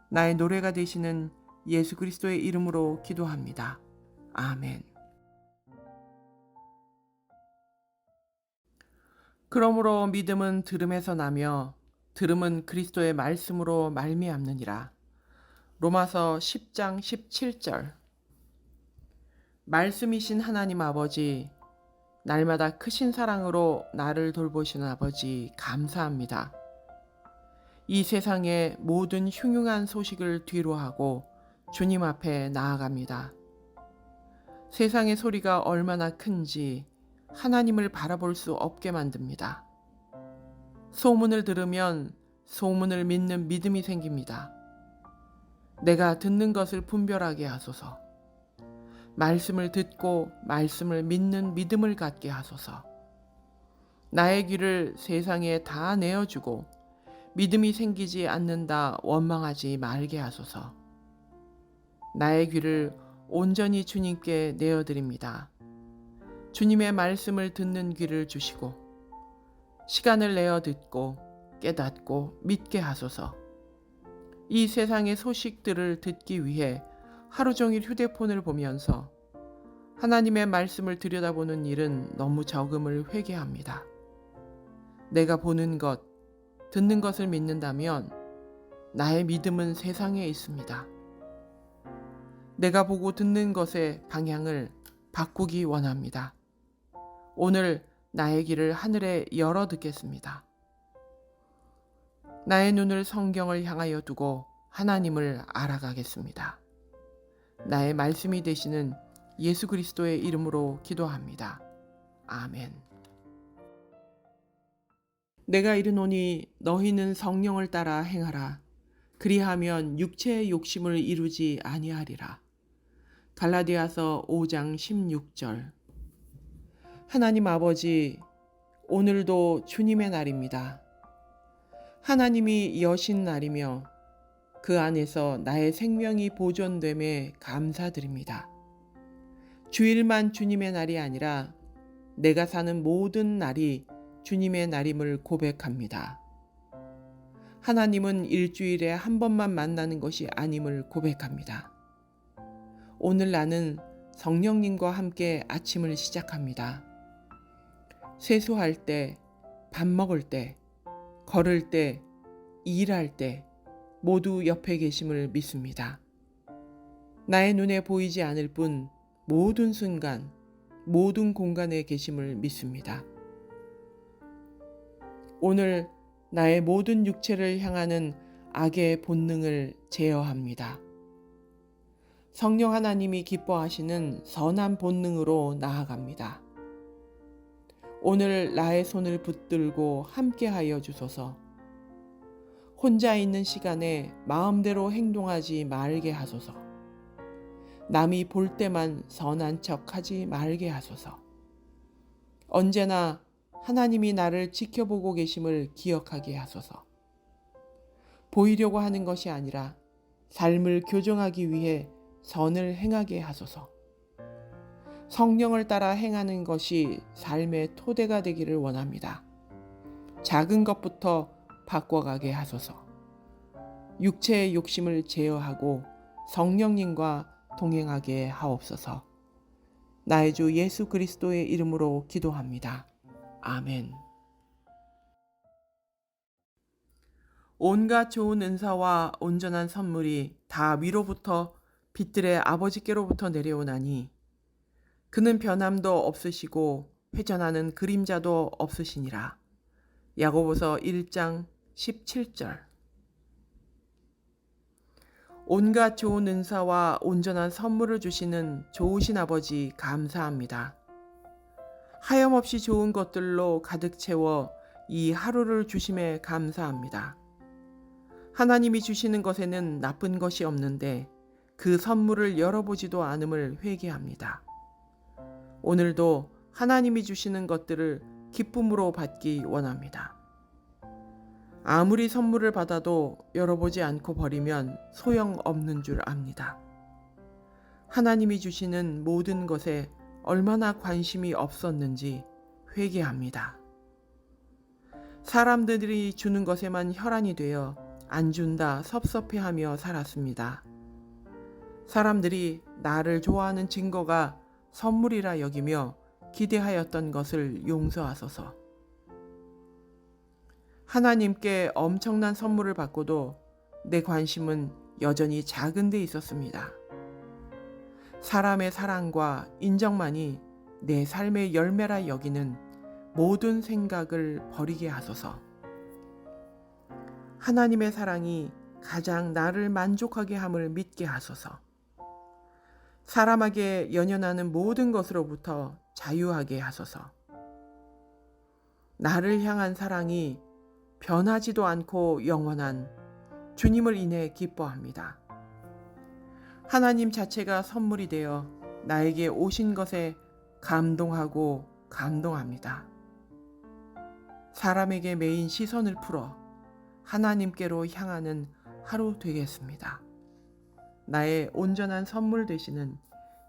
나의 노래가 되시는 예수 그리스도의 이름으로 기도합니다. 아멘. 그러므로 믿음은 들음에서 나며 들음은 그리스도의 말씀으로 말미암느니라. 로마서 10장 17절. 말씀이신 하나님 아버지, 날마다 크신 사랑으로 나를 돌보시는 아버지 감사합니다. 이 세상의 모든 흉흉한 소식을 뒤로하고 주님 앞에 나아갑니다. 세상의 소리가 얼마나 큰지 하나님을 바라볼 수 없게 만듭니다. 소문을 들으면 소문을 믿는 믿음이 생깁니다. 내가 듣는 것을 분별하게 하소서. 말씀을 듣고 말씀을 믿는 믿음을 갖게 하소서. 나의 귀를 세상에 다 내어주고 믿음이 생기지 않는다 원망하지 말게 하소서. 나의 귀를 온전히 주님께 내어드립니다. 주님의 말씀을 듣는 귀를 주시고 시간을 내어 듣고 깨닫고 믿게 하소서. 이 세상의 소식들을 듣기 위해 하루 종일 휴대폰을 보면서 하나님의 말씀을 들여다보는 일은 너무 적음을 회개합니다. 내가 보는 것, 듣는 것을 믿는다면 나의 믿음은 세상에 있습니다. 내가 보고 듣는 것의 방향을 바꾸기 원합니다. 오늘 나의 귀를 하늘에 열어 듣겠습니다. 나의 눈을 성경을 향하여 두고 하나님을 알아가겠습니다. 나의 말씀이 되시는 예수 그리스도의 이름으로 기도합니다. 아멘. 내가 이르노니 너희는 성령을 따라 행하라. 그리하면 육체의 욕심을 이루지 아니하리라. 갈라디아서 5장 16절. 하나님 아버지, 오늘도 주님의 날입니다. 하나님이 여신 날이며 그 안에서 나의 생명이 보존됨에 감사드립니다. 주일만 주님의 날이 아니라 내가 사는 모든 날이 주님의 날임을 고백합니다. 하나님은 일주일에 한 번만 만나는 것이 아님을 고백합니다. 오늘 나는 성령님과 함께 아침을 시작합니다. 세수할 때, 밥 먹을 때, 걸을 때, 일할 때 모두 옆에 계심을 믿습니다. 나의 눈에 보이지 않을 뿐 모든 순간, 모든 공간에 계심을 믿습니다. 오늘 나의 모든 육체를 향하는 악의 본능을 제어합니다. 성령 하나님이 기뻐하시는 선한 본능으로 나아갑니다. 오늘 나의 손을 붙들고 함께하여 주소서. 혼자 있는 시간에 마음대로 행동하지 말게 하소서. 남이 볼 때만 선한 척하지 말게 하소서. 언제나 하나님이 나를 지켜보고 계심을 기억하게 하소서. 보이려고 하는 것이 아니라 삶을 교정하기 위해 선을 행하게 하소서. 성령을 따라 행하는 것이 삶의 토대가 되기를 원합니다. 작은 것부터 바꿔가게 하소서. 육체의 욕심을 제어하고 성령님과 동행하게 하옵소서. 나의 주 예수 그리스도의 이름으로 기도합니다. 아멘. 온갖 좋은 은사와 온전한 선물이 다 위로부터 빛들의 아버지께로부터 내려오나니 그는 변함도 없으시고 회전하는 그림자도 없으시니라. 야고보서 1장 17절. 온갖 좋은 은사와 온전한 선물을 주시는 좋으신 아버지 감사합니다. 하염없이 좋은 것들로 가득 채워 이 하루를 주심에 감사합니다. 하나님이 주시는 것에는 나쁜 것이 없는데 그 선물을 열어보지도 않음을 회개합니다. 오늘도 하나님이 주시는 것들을 기쁨으로 받기 원합니다. 아무리 선물을 받아도 열어보지 않고 버리면 소용없는 줄 압니다. 하나님이 주시는 모든 것에 얼마나 관심이 없었는지 회개합니다. 사람들이 주는 것에만 혈안이 되어 안 준다 섭섭해하며 살았습니다. 사람들이 나를 좋아하는 증거가 선물이라 여기며 기대하였던 것을 용서하소서. 하나님께 엄청난 선물을 받고도 내 관심은 여전히 작은 데 있었습니다. 사람의 사랑과 인정만이 내 삶의 열매라 여기는 모든 생각을 버리게 하소서. 하나님의 사랑이 가장 나를 만족하게 함을 믿게 하소서. 사람에게 연연하는 모든 것으로부터 자유하게 하소서. 나를 향한 사랑이 변하지도 않고 영원한 주님을 인해 기뻐합니다. 하나님 자체가 선물이 되어 나에게 오신 것에 감동하고 감동합니다. 사람에게 매인 시선을 풀어 하나님께로 향하는 하루 되겠습니다. 나의 온전한 선물 되시는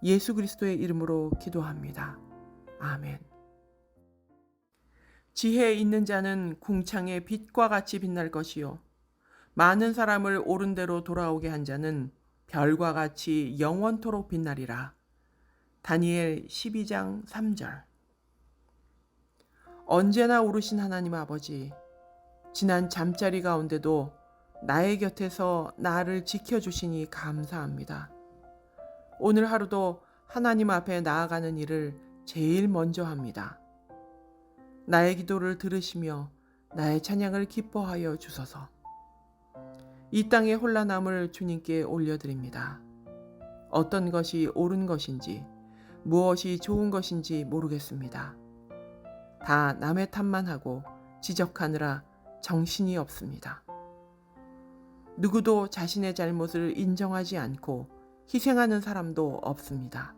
예수 그리스도의 이름으로 기도합니다. 아멘. 지혜 있는 자는 궁창의 빛과 같이 빛날 것이요 많은 사람을 옳은 대로 돌아오게 한 자는 별과 같이 영원토록 빛나리라. 다니엘 12장 3절. 언제나 오르신 하나님 아버지, 지난 잠자리 가운데도 나의 곁에서 나를 지켜주시니 감사합니다. 오늘 하루도 하나님 앞에 나아가는 일을 제일 먼저 합니다. 나의 기도를 들으시며 나의 찬양을 기뻐하여 주소서. 이 땅의 혼란함을 주님께 올려드립니다. 어떤 것이 옳은 것인지 무엇이 좋은 것인지 모르겠습니다. 다 남의 탓만 하고 지적하느라 정신이 없습니다. 누구도 자신의 잘못을 인정하지 않고 희생하는 사람도 없습니다.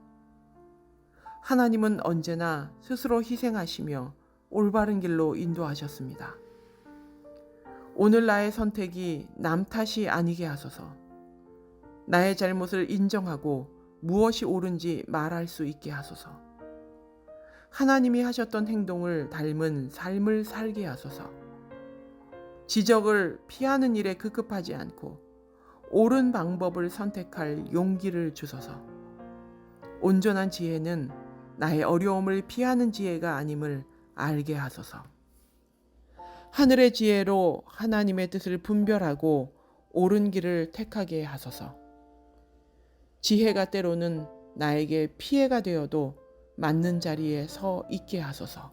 하나님은 언제나 스스로 희생하시며 올바른 길로 인도하셨습니다. 오늘 나의 선택이 남 탓이 아니게 하소서. 나의 잘못을 인정하고 무엇이 옳은지 말할 수 있게 하소서. 하나님이 하셨던 행동을 닮은 삶을 살게 하소서. 지적을 피하는 일에 급급하지 않고 옳은 방법을 선택할 용기를 주소서. 온전한 지혜는 나의 어려움을 피하는 지혜가 아님을 알게 하소서. 하늘의 지혜로 하나님의 뜻을 분별하고 옳은 길을 택하게 하소서. 지혜가 때로는 나에게 피해가 되어도 맞는 자리에 서 있게 하소서.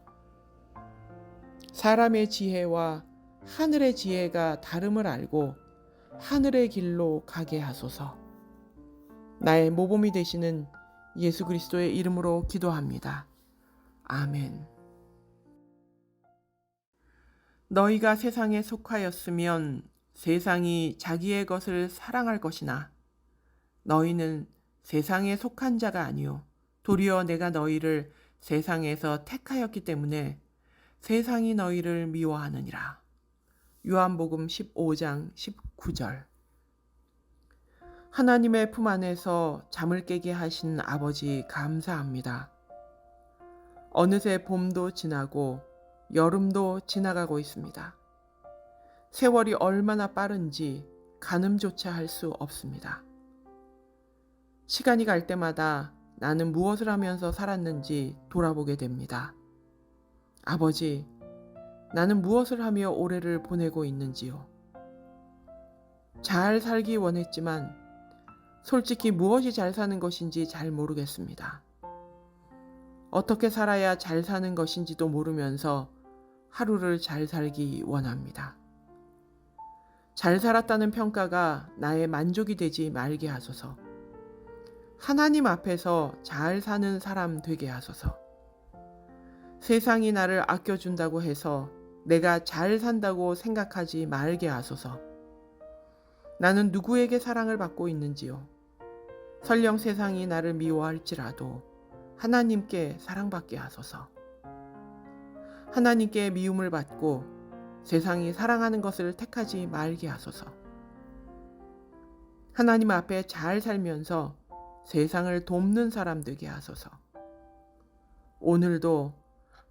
사람의 지혜와 하늘의 지혜가 다름을 알고 하늘의 길로 가게 하소서. 나의 모범이 되시는 예수 그리스도의 이름으로 기도합니다. 아멘. 너희가 세상에 속하였으면 세상이 자기의 것을 사랑할 것이나 너희는 세상에 속한 자가 아니요 도리어 내가 너희를 세상에서 택하였기 때문에 세상이 너희를 미워하느니라. 요한복음 15장 19절. 하나님의 품 안에서 잠을 깨게 하신 아버지 감사합니다. 어느새 봄도 지나고 여름도 지나가고 있습니다. 세월이 얼마나 빠른지 가늠조차 할 수 없습니다. 시간이 갈 때마다 나는 무엇을 하면서 살았는지 돌아보게 됩니다. 아버지, 나는 무엇을 하며 올해를 보내고 있는지요? 잘 살기 원했지만 솔직히 무엇이 잘 사는 것인지 잘 모르겠습니다. 어떻게 살아야 잘 사는 것인지도 모르면서 하루를 잘 살기 원합니다. 잘 살았다는 평가가 나의 만족이 되지 말게 하소서. 하나님 앞에서 잘 사는 사람 되게 하소서. 세상이 나를 아껴준다고 해서 내가 잘 산다고 생각하지 말게 하소서. 나는 누구에게 사랑을 받고 있는지요? 설령 세상이 나를 미워할지라도 하나님께 사랑받게 하소서. 하나님께 미움을 받고 세상이 사랑하는 것을 택하지 말게 하소서. 하나님 앞에 잘 살면서 세상을 돕는 사람 되게 하소서. 오늘도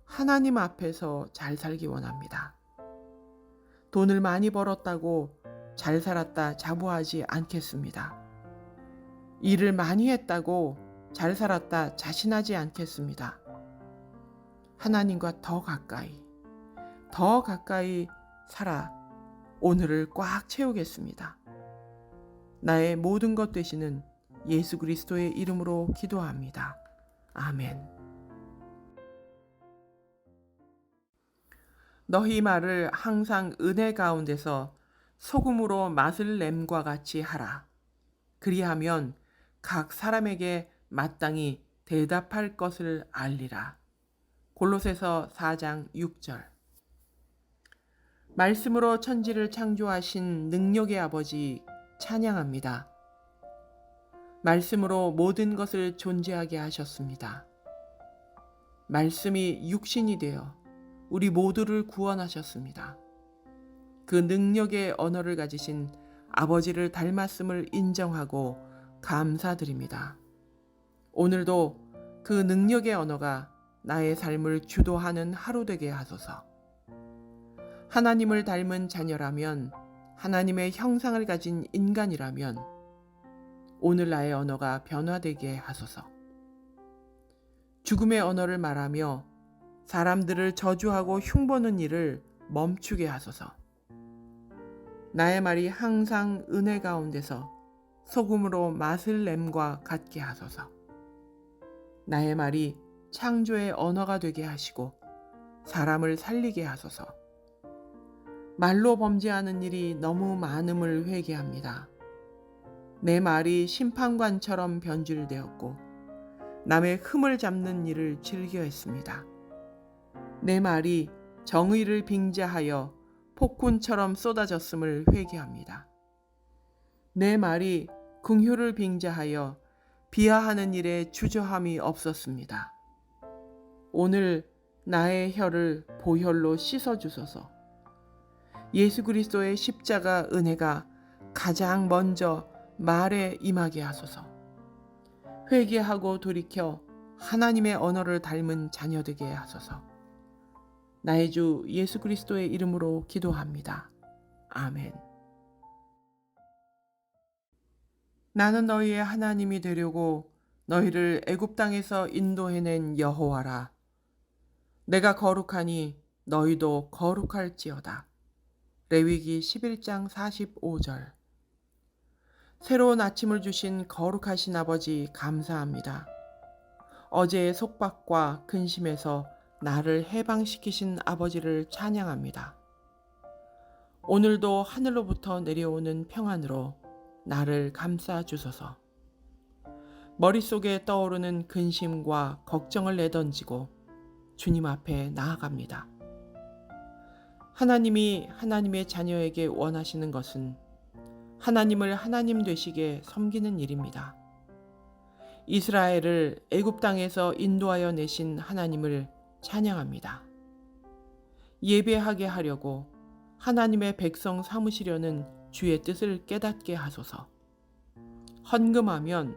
하나님 앞에서 잘 살기 원합니다. 돈을 많이 벌었다고 잘 살았다 자부하지 않겠습니다. 일을 많이 했다고 잘 살았다 자신하지 않겠습니다. 하나님과 더 가까이 살아 오늘을 꽉 채우겠습니다. 나의 모든 것 되시는 예수 그리스도의 이름으로 기도합니다. 아멘. 너희 말을 항상 은혜 가운데서 소금으로 맛을 냄과 같이 하라. 그리하면 각 사람에게 마땅히 대답할 것을 알리라. 골로새서 4장 6절. 말씀으로 천지를 창조하신 능력의 아버지 찬양합니다. 말씀으로 모든 것을 존재하게 하셨습니다. 말씀이 육신이 되어 우리 모두를 구원하셨습니다. 그 능력의 언어를 가지신 아버지를 닮았음을 인정하고 감사드립니다. 오늘도 그 능력의 언어가 나의 삶을 주도하는 하루 되게 하소서. 하나님을 닮은 자녀라면, 하나님의 형상을 가진 인간이라면 오늘 나의 언어가 변화되게 하소서. 죽음의 언어를 말하며 사람들을 저주하고 흉보는 일을 멈추게 하소서. 나의 말이 항상 은혜 가운데서 소금으로 맛을 냄과 같게 하소서. 나의 말이 창조의 언어가 되게 하시고 사람을 살리게 하소서. 말로 범죄하는 일이 너무 많음을 회개합니다. 내 말이 심판관처럼 변질되었고 남의 흠을 잡는 일을 즐겨했습니다. 내 말이 정의를 빙자하여 폭군처럼 쏟아졌음을 회개합니다. 내 말이 긍휼을 빙자하여 비하하는 일에 주저함이 없었습니다. 오늘 나의 혀를 보혈로 씻어주소서. 예수 그리스도의 십자가 은혜가 가장 먼저 말에 임하게 하소서. 회개하고 돌이켜 하나님의 언어를 닮은 자녀 되게 하소서. 나의 주 예수 그리스도의 이름으로 기도합니다. 아멘. 나는 너희의 하나님이 되려고 너희를 애굽 땅에서 인도해낸 여호와라. 내가 거룩하니 너희도 거룩할지어다. 레위기 11장 45절. 새로운 아침을 주신 거룩하신 아버지 감사합니다. 어제의 속박과 근심에서 나를 해방시키신 아버지를 찬양합니다. 오늘도 하늘로부터 내려오는 평안으로 나를 감싸 주소서. 머릿속에 떠오르는 근심과 걱정을 내던지고 주님 앞에 나아갑니다. 하나님이 하나님의 자녀에게 원하시는 것은 하나님을 하나님 되시게 섬기는 일입니다. 이스라엘을 애굽 땅에서 인도하여 내신 하나님을 찬양합니다. 예배하게 하려고 하나님의 백성 삼으시려는 주의 뜻을 깨닫게 하소서. 헌금하면,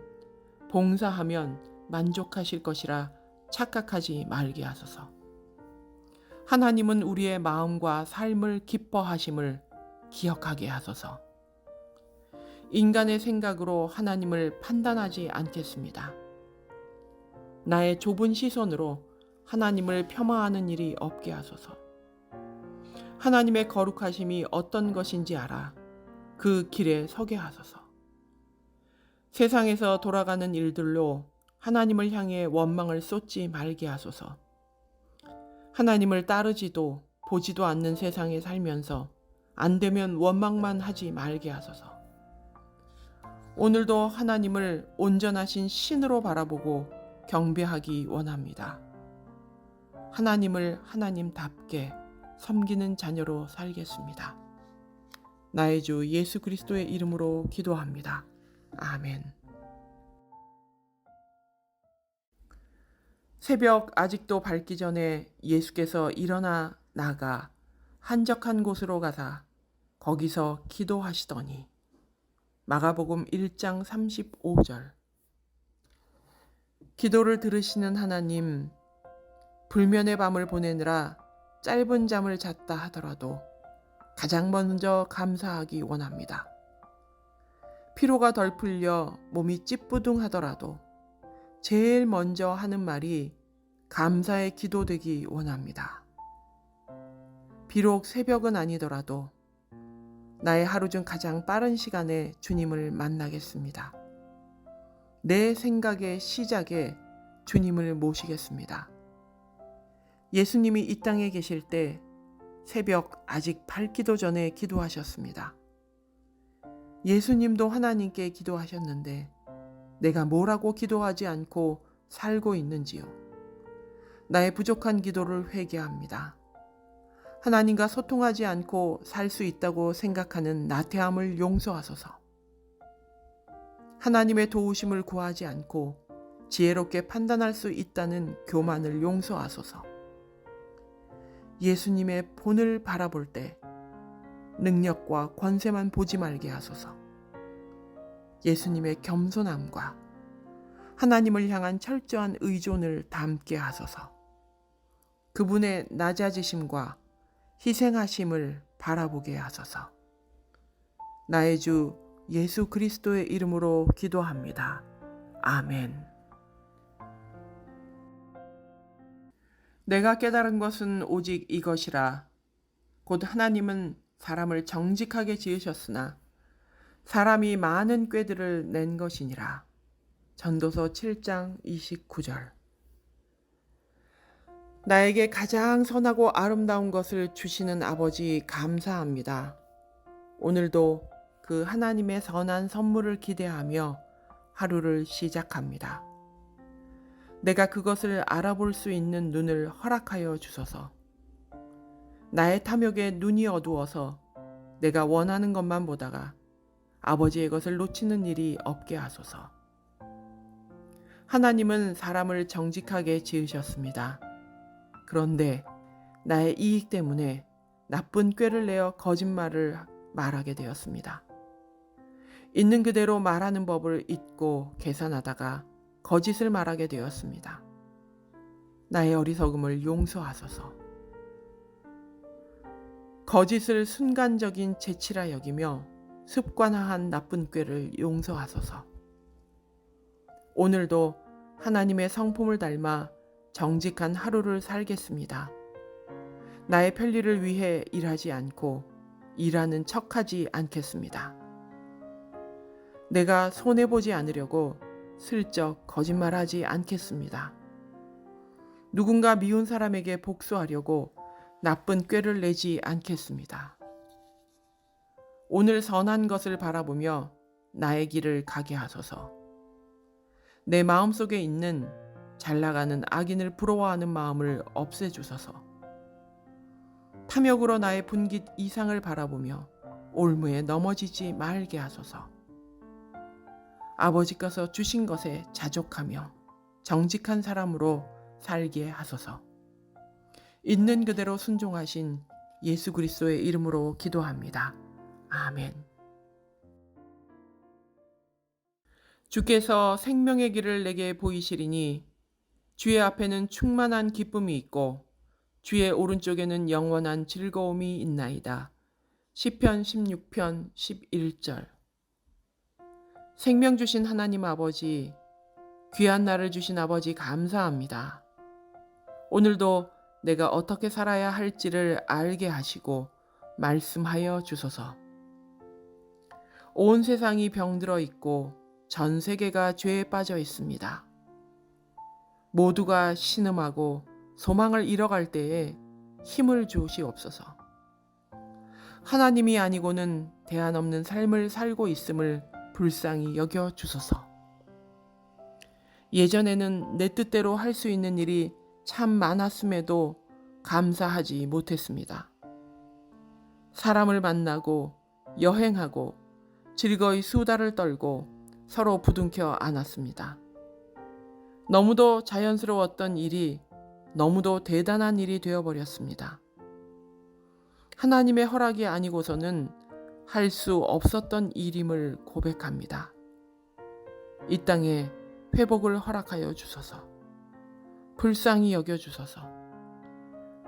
봉사하면 만족하실 것이라 착각하지 말게 하소서. 하나님은 우리의 마음과 삶을 기뻐하심을 기억하게 하소서. 인간의 생각으로 하나님을 판단하지 않겠습니다. 나의 좁은 시선으로 하나님을 폄하하는 일이 없게 하소서. 하나님의 거룩하심이 어떤 것인지 알아 그 길에 서게 하소서. 세상에서 돌아가는 일들로 하나님을 향해 원망을 쏟지 말게 하소서. 하나님을 따르지도 보지도 않는 세상에 살면서 안 되면 원망만 하지 말게 하소서. 오늘도 하나님을 온전하신 신으로 바라보고 경배하기 원합니다. 하나님을 하나님답게 섬기는 자녀로 살겠습니다. 나의 주 예수 그리스도의 이름으로 기도합니다. 아멘. 새벽 아직도 밝기 전에 예수께서 일어나 나가 한적한 곳으로 가사 거기서 기도하시더니 마가복음 1장 35절. 기도를 들으시는 하나님, 불면의 밤을 보내느라 짧은 잠을 잤다 하더라도 가장 먼저 감사하기 원합니다. 피로가 덜 풀려 몸이 찌뿌둥하더라도 제일 먼저 하는 말이 감사의 기도되기 원합니다. 비록 새벽은 아니더라도 나의 하루 중 가장 빠른 시간에 주님을 만나겠습니다. 내 생각의 시작에 주님을 모시겠습니다. 예수님이 이 땅에 계실 때 새벽 아직 밝기도 전에 기도하셨습니다. 예수님도 하나님께 기도하셨는데 내가 뭐라고 기도하지 않고 살고 있는지요? 나의 부족한 기도를 회개합니다. 하나님과 소통하지 않고 살 수 있다고 생각하는 나태함을 용서하소서. 하나님의 도우심을 구하지 않고 지혜롭게 판단할 수 있다는 교만을 용서하소서. 예수님의 본을 바라볼 때 능력과 권세만 보지 말게 하소서. 예수님의 겸손함과 하나님을 향한 철저한 의존을 담게 하소서. 그분의 낮아지심과 희생하심을 바라보게 하소서. 나의 주 예수 그리스도의 이름으로 기도합니다. 아멘. 내가 깨달은 것은 오직 이것이라. 곧 하나님은 사람을 정직하게 지으셨으나 사람이 많은 꾀들을 낸 것이니라. 전도서 7장 29절. 나에게 가장 선하고 아름다운 것을 주시는 아버지 감사합니다. 오늘도 그 하나님의 선한 선물을 기대하며 하루를 시작합니다. 내가 그것을 알아볼 수 있는 눈을 허락하여 주소서. 나의 탐욕에 눈이 어두워서 내가 원하는 것만 보다가 아버지의 것을 놓치는 일이 없게 하소서. 하나님은 사람을 정직하게 지으셨습니다. 그런데 나의 이익 때문에 나쁜 꾀를 내어 거짓말을 말하게 되었습니다. 있는 그대로 말하는 법을 잊고 계산하다가 거짓을 말하게 되었습니다. 나의 어리석음을 용서하소서. 거짓을 순간적인 재치라 여기며 습관화한 나쁜 꾀를 용서하소서. 오늘도 하나님의 성품을 닮아 정직한 하루를 살겠습니다. 나의 편리를 위해 일하지 않고 일하는 척하지 않겠습니다. 내가 손해보지 않으려고 슬쩍 거짓말하지 않겠습니다. 누군가 미운 사람에게 복수하려고 나쁜 꾀를 내지 않겠습니다. 오늘 선한 것을 바라보며 나의 길을 가게 하소서. 내 마음속에 있는 잘나가는 악인을 부러워하는 마음을 없애주소서. 탐욕으로 나의 분깃 이상을 바라보며 올무에 넘어지지 말게 하소서. 아버지께서 주신 것에 자족하며 정직한 사람으로 살게 하소서. 있는 그대로 순종하신 예수 그리스도의 이름으로 기도합니다. 아멘. 주께서 생명의 길을 내게 보이시리니 주의 앞에는 충만한 기쁨이 있고 주의 오른쪽에는 영원한 즐거움이 있나이다. 시편 16편 11절. 생명 주신 하나님 아버지, 귀한 날을 주신 아버지 감사합니다. 오늘도 내가 어떻게 살아야 할지를 알게 하시고 말씀하여 주소서. 온 세상이 병들어 있고 전 세계가 죄에 빠져 있습니다. 모두가 신음하고 소망을 잃어갈 때에 힘을 주시옵소서. 하나님이 아니고는 대안 없는 삶을 살고 있음을 불쌍히 여겨 주소서. 예전에는 내 뜻대로 할 수 있는 일이 참 많았음에도 감사하지 못했습니다. 사람을 만나고 여행하고 즐거이 수다를 떨고 서로 부둥켜 안았습니다. 너무도 자연스러웠던 일이 너무도 대단한 일이 되어버렸습니다. 하나님의 허락이 아니고서는 할 수 없었던 일임을 고백합니다. 이 땅에 회복을 허락하여 주소서. 불쌍히 여겨 주소서.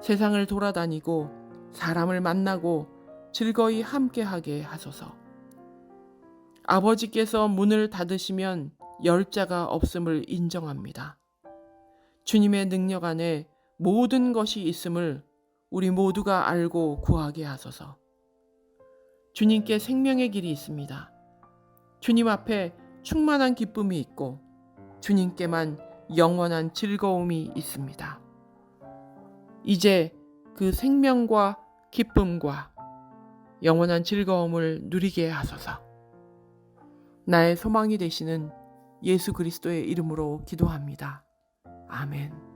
세상을 돌아다니고 사람을 만나고 즐거이 함께하게 하소서. 아버지께서 문을 닫으시면 열 자가 없음을 인정합니다. 주님의 능력 안에 모든 것이 있음을 우리 모두가 알고 구하게 하소서. 주님께 생명의 길이 있습니다. 주님 앞에 충만한 기쁨이 있고 주님께만 영원한 즐거움이 있습니다. 이제 그 생명과 기쁨과 영원한 즐거움을 누리게 하소서. 나의 소망이 되시는 예수 그리스도의 이름으로 기도합니다. 아멘.